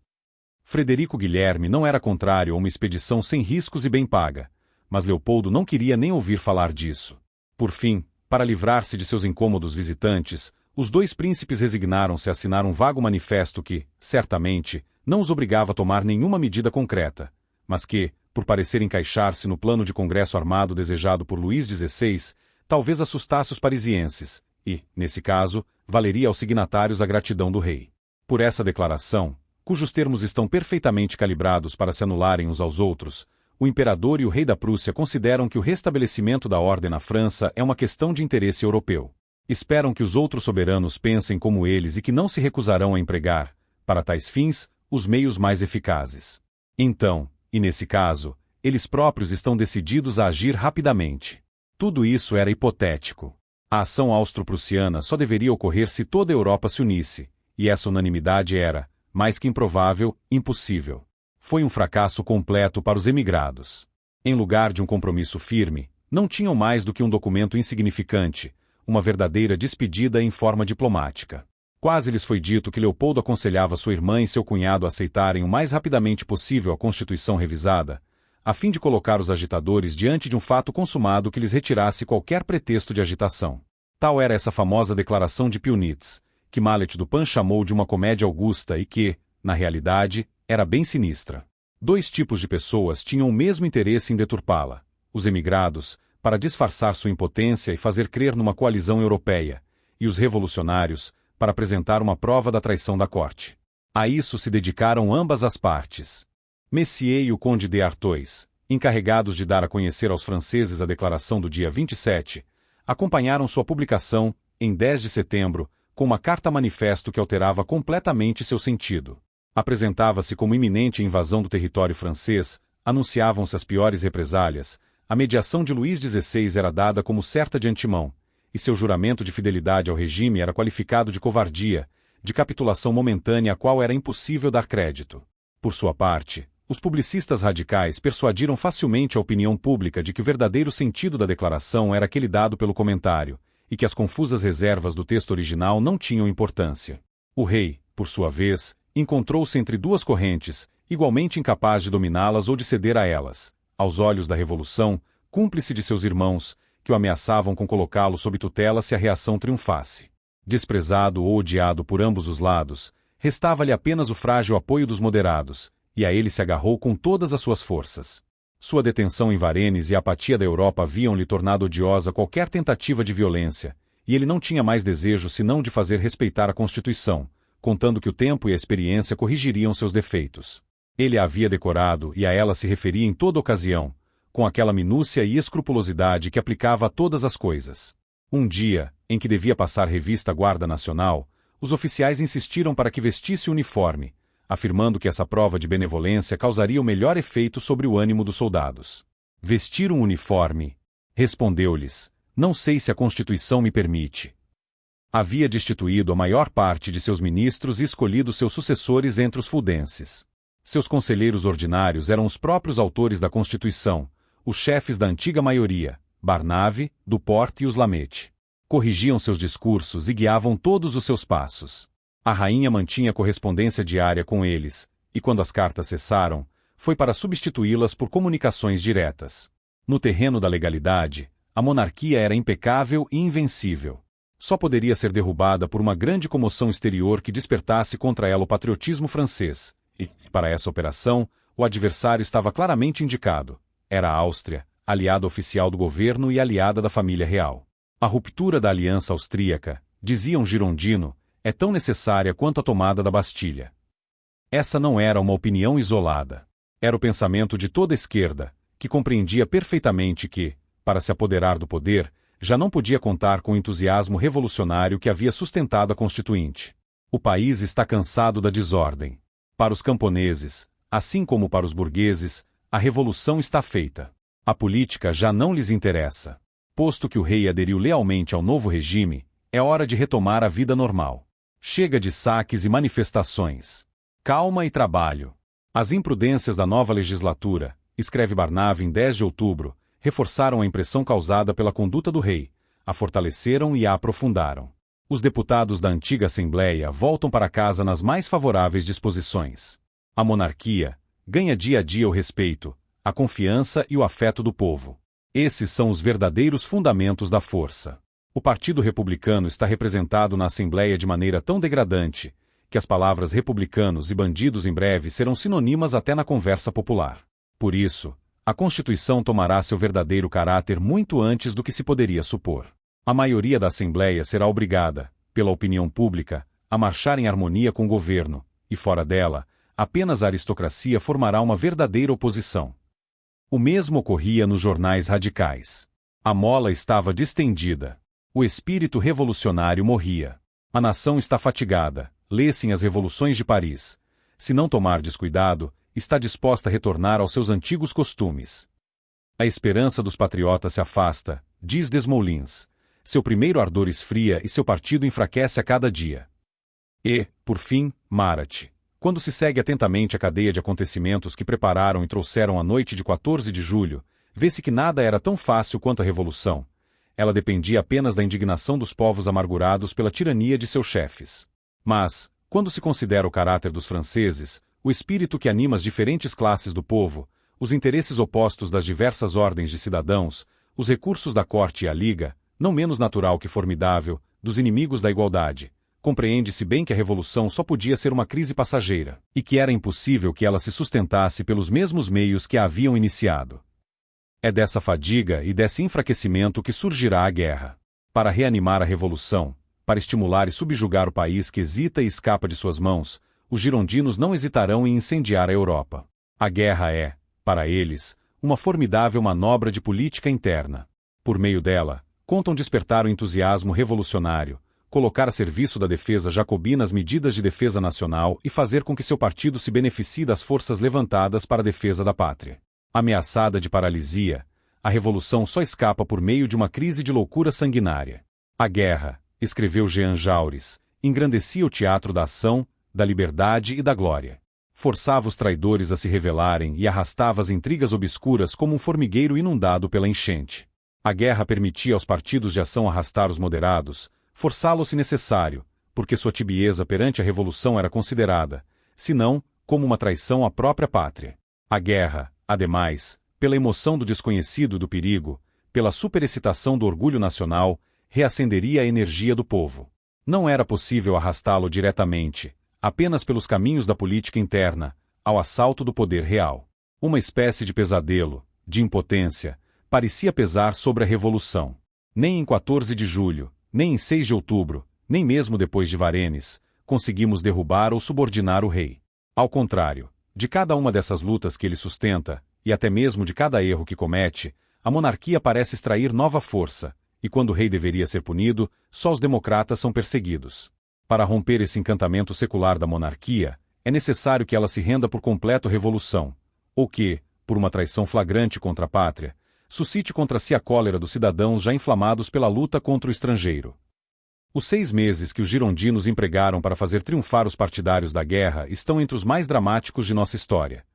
Frederico Guilherme não era contrário a uma expedição sem riscos e bem paga, mas Leopoldo não queria nem ouvir falar disso. Por fim, para livrar-se de seus incômodos visitantes, os dois príncipes resignaram-se a assinar um vago manifesto que, certamente, não os obrigava a tomar nenhuma medida concreta, mas que, por parecer encaixar-se no plano de congresso armado desejado por Luís XVI, talvez assustasse os parisienses, e, nesse caso, valeria aos signatários a gratidão do rei. Por essa declaração, cujos termos estão perfeitamente calibrados para se anularem uns aos outros, o imperador e o rei da Prússia consideram que o restabelecimento da ordem na França é uma questão de interesse europeu. Esperam que os outros soberanos pensem como eles e que não se recusarão a empregar, para tais fins, os meios mais eficazes. Então, e nesse caso, eles próprios estão decididos a agir rapidamente. Tudo isso era hipotético. A ação austro-prussiana só deveria ocorrer se toda a Europa se unisse, e essa unanimidade era, mais que improvável, impossível. Foi um fracasso completo para os emigrados. Em lugar de um compromisso firme, não tinham mais do que um documento insignificante, uma verdadeira despedida em forma diplomática. Quase lhes foi dito que Leopoldo aconselhava sua irmã e seu cunhado a aceitarem o mais rapidamente possível a Constituição revisada, a fim de colocar os agitadores diante de um fato consumado que lhes retirasse qualquer pretexto de agitação. Tal era essa famosa declaração de Pionitz, que Mallet du Pan chamou de uma comédia augusta e que, na realidade, era bem sinistra. Dois tipos de pessoas tinham o mesmo interesse em deturpá-la: os emigrados, para disfarçar sua impotência e fazer crer numa coalizão europeia, e os revolucionários, para apresentar uma prova da traição da corte. A isso se dedicaram ambas as partes. Messier e o conde de Artois, encarregados de dar a conhecer aos franceses a declaração do dia 27, acompanharam sua publicação, em 10 de setembro, com uma carta-manifesto que alterava completamente seu sentido. Apresentava-se como iminente invasão do território francês, anunciavam-se as piores represálias, a mediação de Luís XVI era dada como certa de antemão, e seu juramento de fidelidade ao regime era qualificado de covardia, de capitulação momentânea a qual era impossível dar crédito. Por sua parte, os publicistas radicais persuadiram facilmente a opinião pública de que o verdadeiro sentido da declaração era aquele dado pelo comentário, e que as confusas reservas do texto original não tinham importância. O rei, por sua vez, encontrou-se entre duas correntes, igualmente incapaz de dominá-las ou de ceder a elas. Aos olhos da Revolução, cúmplice de seus irmãos, que o ameaçavam com colocá-lo sob tutela se a reação triunfasse. Desprezado ou odiado por ambos os lados, restava-lhe apenas o frágil apoio dos moderados, e a ele se agarrou com todas as suas forças. Sua detenção em Varennes e a apatia da Europa haviam-lhe tornado odiosa qualquer tentativa de violência, e ele não tinha mais desejo senão de fazer respeitar a Constituição, contando que o tempo e a experiência corrigiriam seus defeitos. Ele a havia decorado e a ela se referia em toda ocasião, com aquela minúcia e escrupulosidade que aplicava a todas as coisas. Um dia, em que devia passar revista à Guarda Nacional, os oficiais insistiram para que vestisse o uniforme, afirmando que essa prova de benevolência causaria o melhor efeito sobre o ânimo dos soldados. Vestir um uniforme? Respondeu-lhes: não sei se a Constituição me permite. Havia destituído a maior parte de seus ministros e escolhido seus sucessores entre os fuldenses. Seus conselheiros ordinários eram os próprios autores da Constituição, os chefes da antiga maioria, Barnave, Duport e os Lameth. Corrigiam seus discursos e guiavam todos os seus passos. A rainha mantinha correspondência diária com eles, e quando as cartas cessaram, foi para substituí-las por comunicações diretas. No terreno da legalidade, a monarquia era impecável e invencível. Só poderia ser derrubada por uma grande comoção exterior que despertasse contra ela o patriotismo francês, e, para essa operação, o adversário estava claramente indicado. Era a Áustria, aliada oficial do governo e aliada da família real. A ruptura da aliança austríaca, dizia um girondino, é tão necessária quanto a tomada da Bastilha. Essa não era uma opinião isolada. Era o pensamento de toda a esquerda, que compreendia perfeitamente que, para se apoderar do poder, já não podia contar com o entusiasmo revolucionário que havia sustentado a Constituinte. O país está cansado da desordem. Para os camponeses, assim como para os burgueses, a revolução está feita. A política já não lhes interessa. Posto que o rei aderiu lealmente ao novo regime, é hora de retomar a vida normal. Chega de saques e manifestações. Calma e trabalho. As imprudências da nova legislatura, escreve Barnave em 10 de outubro, reforçaram a impressão causada pela conduta do rei, a fortaleceram e a aprofundaram. Os deputados da antiga Assembleia voltam para casa nas mais favoráveis disposições. A monarquia ganha dia a dia o respeito, a confiança e o afeto do povo. Esses são os verdadeiros fundamentos da força. O Partido Republicano está representado na Assembleia de maneira tão degradante, que as palavras republicanos e bandidos em breve serão sinônimas até na conversa popular. Por isso, a Constituição tomará seu verdadeiro caráter muito antes do que se poderia supor. A maioria da Assembleia será obrigada, pela opinião pública, a marchar em harmonia com o governo, e fora dela, apenas a aristocracia formará uma verdadeira oposição. O mesmo ocorria nos jornais radicais. A mola estava distendida. O espírito revolucionário morria. A nação está fatigada, lê-se em As Revoluções de Paris. Se não tomar descuidado, está disposta a retornar aos seus antigos costumes. A esperança dos patriotas se afasta, diz Desmoulins. Seu primeiro ardor esfria e seu partido enfraquece a cada dia. E, por fim, Marat. Quando se segue atentamente a cadeia de acontecimentos que prepararam e trouxeram a noite de 14 de julho, vê-se que nada era tão fácil quanto a revolução. Ela dependia apenas da indignação dos povos amargurados pela tirania de seus chefes. Mas, quando se considera o caráter dos franceses, o espírito que anima as diferentes classes do povo, os interesses opostos das diversas ordens de cidadãos, os recursos da corte e a liga, não menos natural que formidável, dos inimigos da igualdade, compreende-se bem que a revolução só podia ser uma crise passageira, e que era impossível que ela se sustentasse pelos mesmos meios que a haviam iniciado. É dessa fadiga e desse enfraquecimento que surgirá a guerra. Para reanimar a revolução, para estimular e subjugar o país que hesita e escapa de suas mãos, os girondinos não hesitarão em incendiar a Europa. A guerra é, para eles, uma formidável manobra de política interna. Por meio dela, contam despertar o entusiasmo revolucionário, colocar a serviço da defesa jacobina as medidas de defesa nacional e fazer com que seu partido se beneficie das forças levantadas para a defesa da pátria. Ameaçada de paralisia, a revolução só escapa por meio de uma crise de loucura sanguinária. A guerra, escreveu Jean Jaurès, engrandecia o teatro da ação, da liberdade e da glória. Forçava os traidores a se rebelarem e arrastava as intrigas obscuras como um formigueiro inundado pela enchente. A guerra permitia aos partidos de ação arrastar os moderados, forçá-los se necessário, porque sua tibieza perante a revolução era considerada, se não, como uma traição à própria pátria. A guerra, ademais, pela emoção do desconhecido e do perigo, pela superexcitação do orgulho nacional, reacenderia a energia do povo. Não era possível arrastá-lo diretamente, apenas pelos caminhos da política interna, ao assalto do poder real. Uma espécie de pesadelo, de impotência, parecia pesar sobre a revolução. Nem em 14 de julho, nem em 6 de outubro, nem mesmo depois de Varennes, conseguimos derrubar ou subordinar o rei. Ao contrário, de cada uma dessas lutas que ele sustenta, e até mesmo de cada erro que comete, a monarquia parece extrair nova força, e quando o rei deveria ser punido, só os democratas são perseguidos. Para romper esse encantamento secular da monarquia, é necessário que ela se renda por completo à revolução, ou que, por uma traição flagrante contra a pátria, suscite contra si a cólera dos cidadãos já inflamados pela luta contra o estrangeiro. Os 6 meses que os girondinos empregaram para fazer triunfar os partidários da guerra estão entre os mais dramáticos de nossa história.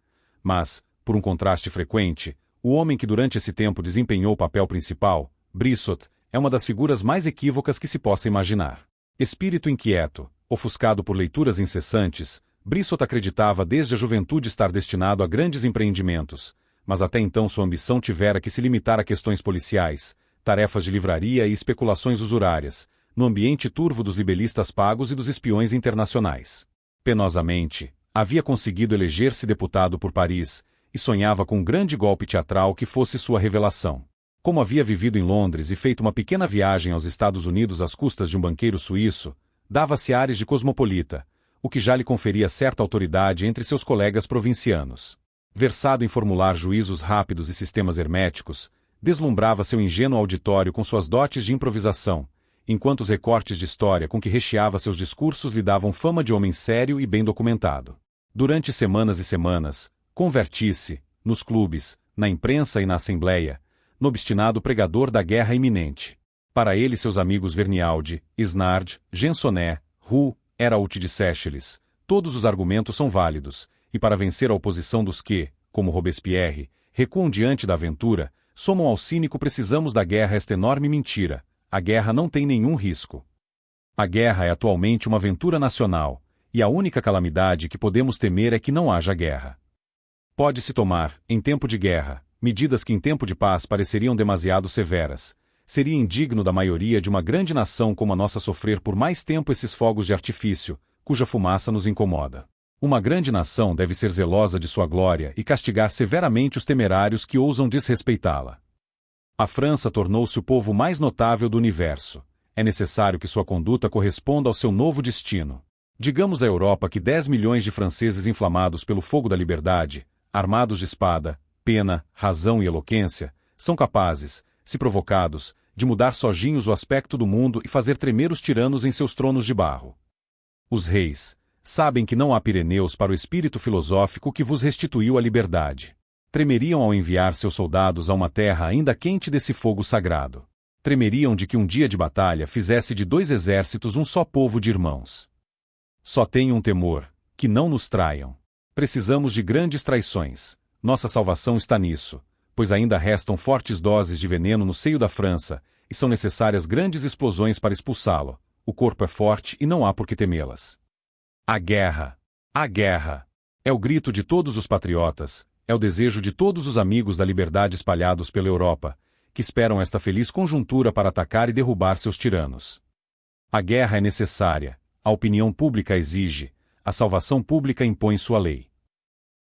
Mas, por um contraste frequente, o homem que durante esse tempo desempenhou o papel principal, Brissot, é uma das figuras mais equívocas que se possa imaginar. Espírito inquieto, ofuscado por leituras incessantes, Brissot acreditava desde a juventude estar destinado a grandes empreendimentos, mas até então sua ambição tivera que se limitar a questões policiais, tarefas de livraria e especulações usurárias, no ambiente turvo dos libelistas pagos e dos espiões internacionais. Penosamente, havia conseguido eleger-se deputado por Paris, e sonhava com um grande golpe teatral que fosse sua revelação. Como havia vivido em Londres e feito uma pequena viagem aos Estados Unidos às custas de um banqueiro suíço, dava-se ares de cosmopolita, o que já lhe conferia certa autoridade entre seus colegas provincianos. Versado em formular juízos rápidos e sistemas herméticos, deslumbrava seu ingênuo auditório com suas dotes de improvisação, enquanto os recortes de história com que recheava seus discursos lhe davam fama de homem sério e bem documentado. Durante semanas e semanas, converti-se, nos clubes, na imprensa e na assembleia, no obstinado pregador da guerra iminente. Para ele seus amigos Vernialdi, Isnard, Gensonné, Roux, Hérault de Seychelles, todos os argumentos são válidos, e para vencer a oposição dos que, como Robespierre, recuam diante da aventura, somam ao cínico precisamos da guerra esta enorme mentira: a guerra não tem nenhum risco. A guerra é atualmente uma aventura nacional, e a única calamidade que podemos temer é que não haja guerra. Pode-se tomar, em tempo de guerra, medidas que em tempo de paz pareceriam demasiado severas. Seria indigno da maioria de uma grande nação como a nossa sofrer por mais tempo esses fogos de artifício, cuja fumaça nos incomoda. Uma grande nação deve ser zelosa de sua glória e castigar severamente os temerários que ousam desrespeitá-la. A França tornou-se o povo mais notável do universo. É necessário que sua conduta corresponda ao seu novo destino. Digamos à Europa que 10 milhões de franceses inflamados pelo fogo da liberdade, armados de espada, pena, razão e eloquência, são capazes, se provocados, de mudar sozinhos o aspecto do mundo e fazer tremer os tiranos em seus tronos de barro. Os reis sabem que não há Pirineus para o espírito filosófico que vos restituiu a liberdade. Tremeriam ao enviar seus soldados a uma terra ainda quente desse fogo sagrado. Tremeriam de que um dia de batalha fizesse de 2 exércitos um só povo de irmãos. Só tenho um temor: que não nos traiam. Precisamos de grandes traições. Nossa salvação está nisso, pois ainda restam fortes doses de veneno no seio da França, e são necessárias grandes explosões para expulsá-lo. O corpo é forte e não há por que temê-las. A guerra! A guerra! É o grito de todos os patriotas, é o desejo de todos os amigos da liberdade espalhados pela Europa, que esperam esta feliz conjuntura para atacar e derrubar seus tiranos. A guerra é necessária, a opinião pública exige, a salvação pública impõe sua lei.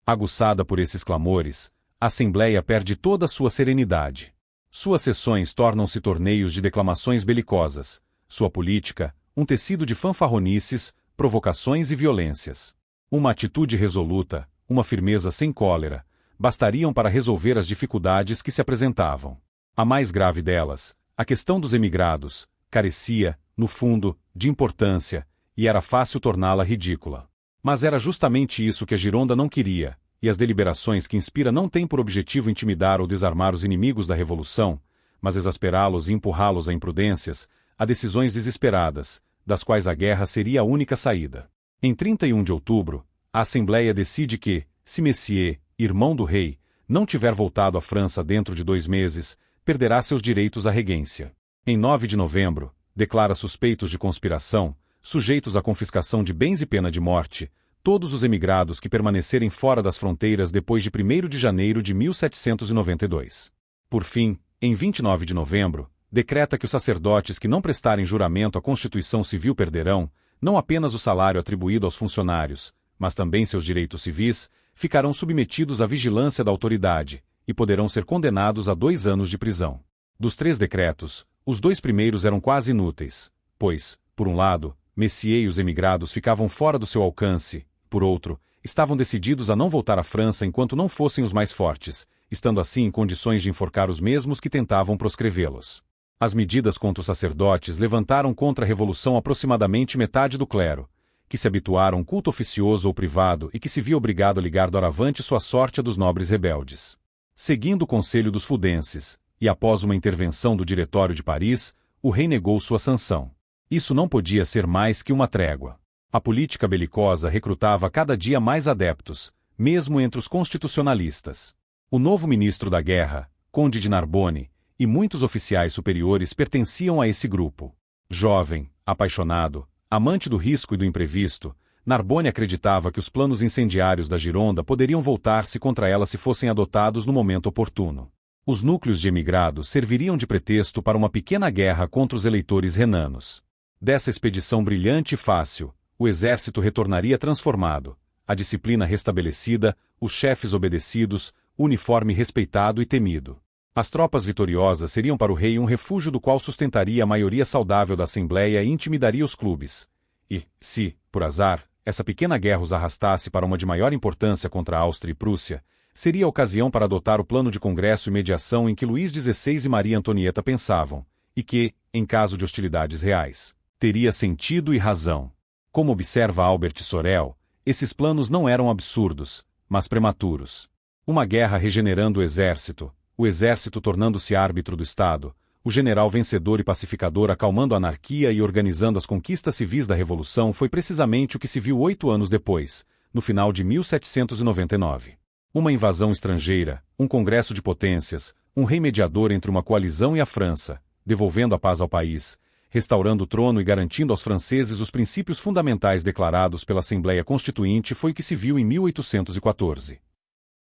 Aguçada por esses clamores, a Assembleia perde toda a sua serenidade. Suas sessões tornam-se torneios de declamações belicosas, sua política, um tecido de fanfarronices, provocações e violências. Uma atitude resoluta, uma firmeza sem cólera, bastariam para resolver as dificuldades que se apresentavam. A mais grave delas, a questão dos emigrados, carecia, no fundo, de importância, e era fácil torná-la ridícula. Mas era justamente isso que a Gironda não queria, e as deliberações que inspira não têm por objetivo intimidar ou desarmar os inimigos da Revolução, mas exasperá-los e empurrá-los a imprudências, a decisões desesperadas, das quais a guerra seria a única saída. Em 31 de outubro, a Assembleia decide que, se Messier, irmão do rei, não tiver voltado à França dentro de 2 meses, perderá seus direitos à regência. Em 9 de novembro, declara suspeitos de conspiração, sujeitos à confiscação de bens e pena de morte, todos os emigrados que permanecerem fora das fronteiras depois de 1º de janeiro de 1792. Por fim, em 29 de novembro, decreta que os sacerdotes que não prestarem juramento à Constituição Civil perderão, não apenas o salário atribuído aos funcionários, mas também seus direitos civis, ficarão submetidos à vigilância da autoridade, e poderão ser condenados a 2 anos de prisão. Dos 3 decretos, os 2 primeiros eram quase inúteis, pois, por um lado, Messier e os emigrados ficavam fora do seu alcance, por outro, estavam decididos a não voltar à França enquanto não fossem os mais fortes, estando assim em condições de enforcar os mesmos que tentavam proscrevê-los. As medidas contra os sacerdotes levantaram contra a Revolução aproximadamente metade do clero, que se habituaram a um culto oficioso ou privado e que se via obrigado a ligar doravante sua sorte à dos nobres rebeldes. Seguindo o conselho dos fudenses, e após uma intervenção do Diretório de Paris, o rei negou sua sanção. Isso não podia ser mais que uma trégua. A política belicosa recrutava cada dia mais adeptos, mesmo entre os constitucionalistas. O novo ministro da Guerra, Conde de Narbonne, e muitos oficiais superiores pertenciam a esse grupo. Jovem, apaixonado, amante do risco e do imprevisto, Narbonne acreditava que os planos incendiários da Gironda poderiam voltar-se contra ela se fossem adotados no momento oportuno. Os núcleos de emigrados serviriam de pretexto para uma pequena guerra contra os eleitores renanos. Dessa expedição brilhante e fácil, o exército retornaria transformado, a disciplina restabelecida, os chefes obedecidos, o uniforme respeitado e temido. As tropas vitoriosas seriam para o rei um refúgio do qual sustentaria a maioria saudável da Assembleia e intimidaria os clubes. E, se, por azar, essa pequena guerra os arrastasse para uma de maior importância contra a Áustria e Prússia, seria a ocasião para adotar o plano de congresso e mediação em que Luís XVI e Maria Antonieta pensavam, e que, em caso de hostilidades reais, teria sentido e razão. Como observa Albert Sorel, esses planos não eram absurdos, mas prematuros. Uma guerra regenerando o exército tornando-se árbitro do Estado, o general vencedor e pacificador acalmando a anarquia e organizando as conquistas civis da Revolução foi precisamente o que se viu 8 anos depois, no final de 1799. Uma invasão estrangeira, um congresso de potências, um rei mediador entre uma coalizão e a França, devolvendo a paz ao país, restaurando o trono e garantindo aos franceses os princípios fundamentais declarados pela Assembleia Constituinte foi o que se viu em 1814.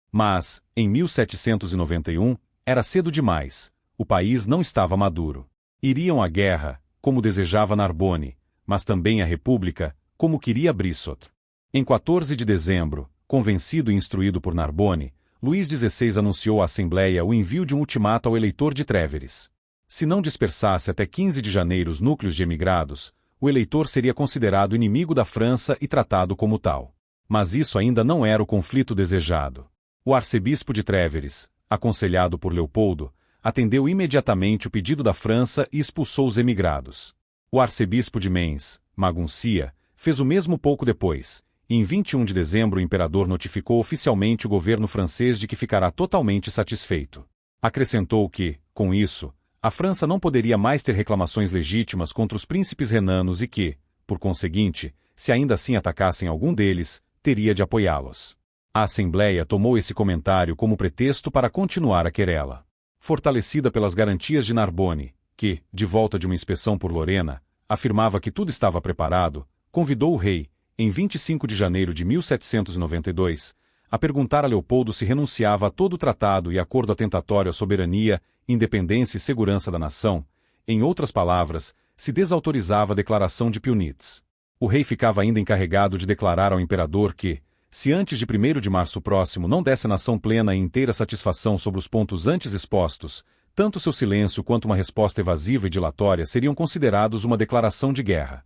Mas, em 1791, era cedo demais, o país não estava maduro. Iriam à guerra, como desejava Narbonne, mas também à República, como queria Brissot. Em 14 de dezembro, convencido e instruído por Narbonne, Luís XVI anunciou à Assembleia o envio de um ultimato ao eleitor de Trèveres. Se não dispersasse até 15 de janeiro os núcleos de emigrados, o eleitor seria considerado inimigo da França e tratado como tal. Mas isso ainda não era o conflito desejado. O arcebispo de Trèveres, aconselhado por Leopoldo, atendeu imediatamente o pedido da França e expulsou os emigrados. O arcebispo de Mainz, Maguncia, fez o mesmo pouco depois, e em 21 de dezembro o imperador notificou oficialmente o governo francês de que ficará totalmente satisfeito. Acrescentou que, com isso, a França não poderia mais ter reclamações legítimas contra os príncipes renanos e que, por conseguinte, se ainda assim atacassem algum deles, teria de apoiá-los. A Assembleia tomou esse comentário como pretexto para continuar a querela. Fortalecida pelas garantias de Narbonne, que, de volta de uma inspeção por Lorena, afirmava que tudo estava preparado, convidou o rei, em 25 de janeiro de 1792, a perguntar a Leopoldo se renunciava a todo o tratado e acordo atentatório à soberania, independência e segurança da nação, em outras palavras, se desautorizava a declaração de Pionitz. O rei ficava ainda encarregado de declarar ao imperador que, se antes de 1º de março próximo não desse a nação plena e inteira satisfação sobre os pontos antes expostos, tanto seu silêncio quanto uma resposta evasiva e dilatória seriam considerados uma declaração de guerra.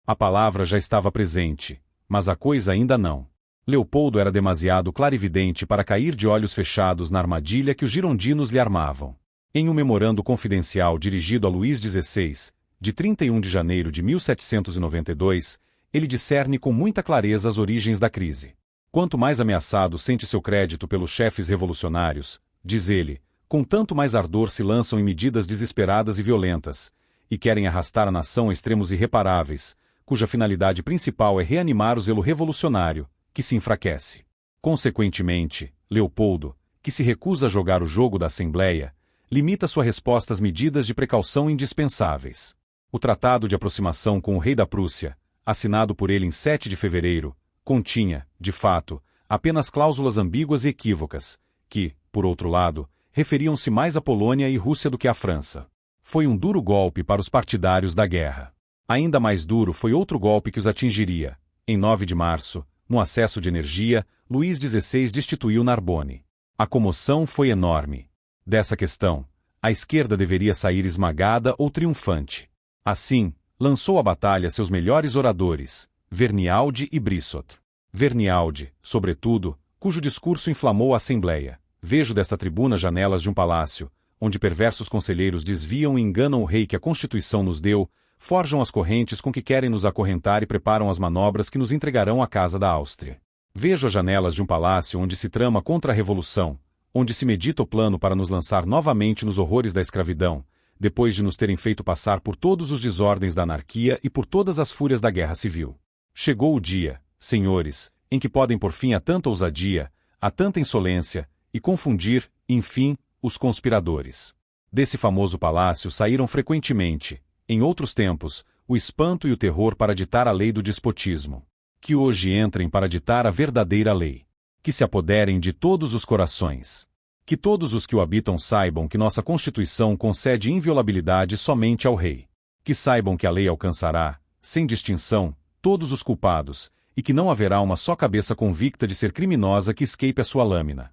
A palavra já estava presente, mas a coisa ainda não. Leopoldo era demasiado clarividente para cair de olhos fechados na armadilha que os girondinos lhe armavam. Em um memorando confidencial dirigido a Luís XVI, de 31 de janeiro de 1792, ele discerne com muita clareza as origens da crise. Quanto mais ameaçado sente seu crédito pelos chefes revolucionários, diz ele, com tanto mais ardor se lançam em medidas desesperadas e violentas, e querem arrastar a nação a extremos irreparáveis, cuja finalidade principal é reanimar o zelo revolucionário, que se enfraquece. Consequentemente, Leopoldo, que se recusa a jogar o jogo da Assembleia, limita sua resposta às medidas de precaução indispensáveis. O Tratado de Aproximação com o rei da Prússia, assinado por ele em 7 de fevereiro, continha, de fato, apenas cláusulas ambíguas e equívocas, que, por outro lado, referiam-se mais à Polônia e Rússia do que à França. Foi um duro golpe para os partidários da guerra. Ainda mais duro foi outro golpe que os atingiria. Em 9 de março, no acesso de energia, Luís XVI destituiu Narbonne. A comoção foi enorme. Dessa questão, a esquerda deveria sair esmagada ou triunfante. Assim, lançou à batalha seus melhores oradores, Vergniaud e Brissot. Vergniaud, sobretudo, cujo discurso inflamou a Assembleia. Vejo desta tribuna janelas de um palácio, onde perversos conselheiros desviam e enganam o rei que a Constituição nos deu, forjam as correntes com que querem nos acorrentar e preparam as manobras que nos entregarão à casa da Áustria. Vejo as janelas de um palácio onde se trama contra a Revolução, onde se medita o plano para nos lançar novamente nos horrores da escravidão. depois de nos terem feito passar por todos os desordens da anarquia e por todas as fúrias da guerra civil. Chegou o dia, senhores, em que podem pôr fim a tanta ousadia, a tanta insolência, e confundir, enfim, os conspiradores. Desse famoso palácio saíram frequentemente, em outros tempos, o espanto e o terror para ditar a lei do despotismo. Que hoje entrem para ditar a verdadeira lei. Que se apoderem de todos os corações. Que todos os que o habitam saibam que nossa Constituição concede inviolabilidade somente ao rei. Que saibam que a lei alcançará, sem distinção, todos os culpados, e que não haverá uma só cabeça convicta de ser criminosa que escape a sua lâmina.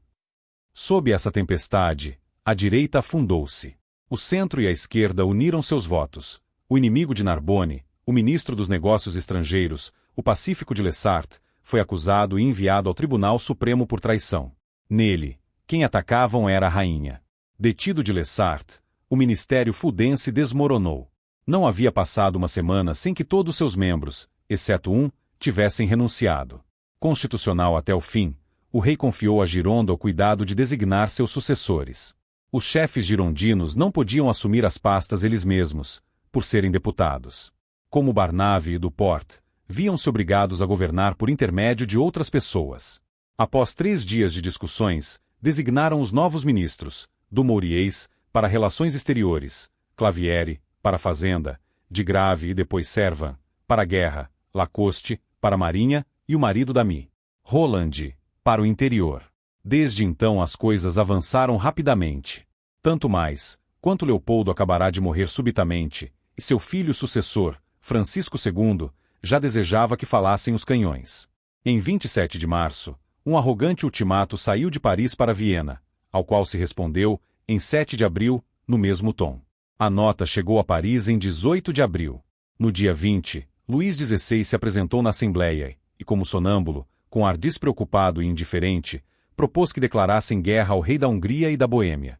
Sob essa tempestade, a direita afundou-se. O centro e a esquerda uniram seus votos. O inimigo de Narbonne, o ministro dos Negócios Estrangeiros, o pacífico de Lessart, foi acusado e enviado ao Tribunal Supremo por traição. Nele, quem atacavam era a rainha. Detido de Lessart, o ministério fudense desmoronou. Não havia passado uma semana sem que todos seus membros, exceto um, tivessem renunciado. Constitucional até o fim, o rei confiou a Gironda o cuidado de designar seus sucessores. Os chefes girondinos não podiam assumir as pastas eles mesmos, por serem deputados. Como Barnave e Duport, viam-se obrigados a governar por intermédio de outras pessoas. Após 3 dias de discussões, designaram os novos ministros, Dumouriez, para Relações Exteriores, Clavière, para Fazenda, de Grave e depois Servan, para a Guerra, Lacoste, para a Marinha, e o marido d'Ami, Roland, para o Interior. Desde então as coisas avançaram rapidamente. Tanto mais, quanto Leopoldo acabará de morrer subitamente, e seu filho sucessor, Francisco II, já desejava que falassem os canhões. Em 27 de março, um arrogante ultimato saiu de Paris para Viena, ao qual se respondeu, em 7 de abril, no mesmo tom. A nota chegou a Paris em 18 de abril. No dia 20, Luís XVI se apresentou na Assembleia e, como sonâmbulo, com ar despreocupado e indiferente, propôs que declarassem guerra ao rei da Hungria e da Boêmia.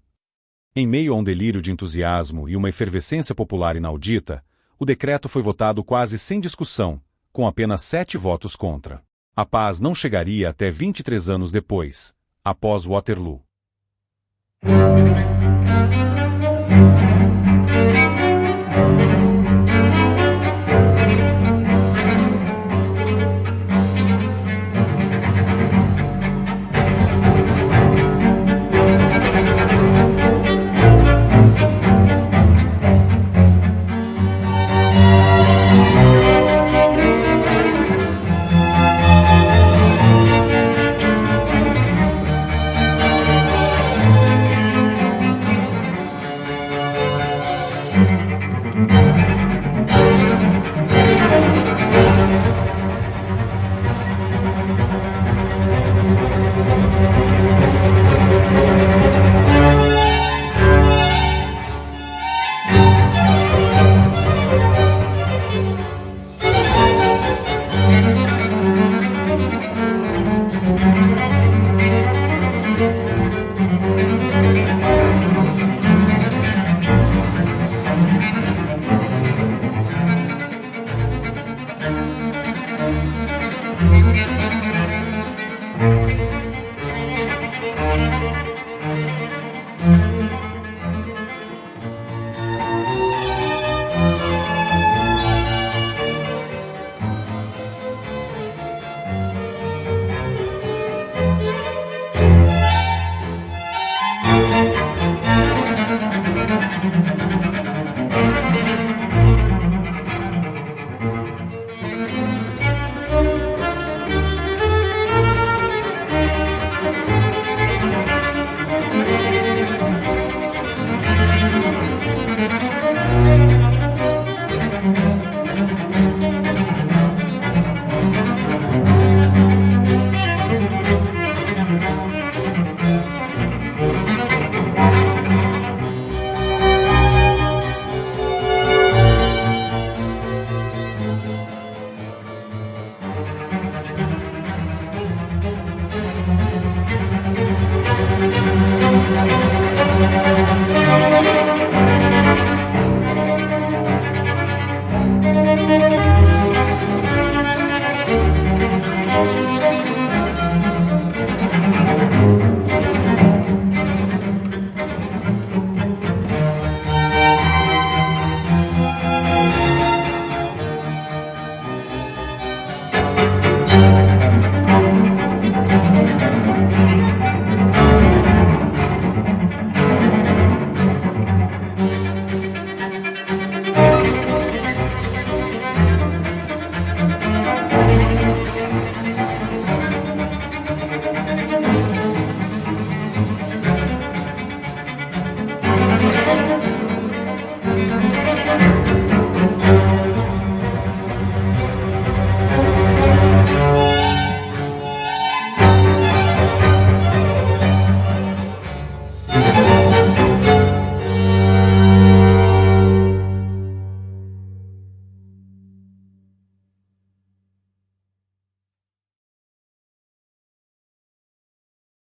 Em meio a um delírio de entusiasmo e uma efervescência popular inaudita, o decreto foi votado quase sem discussão, com apenas 7 votos contra. A paz não chegaria até 23 anos depois, após Waterloo. Thank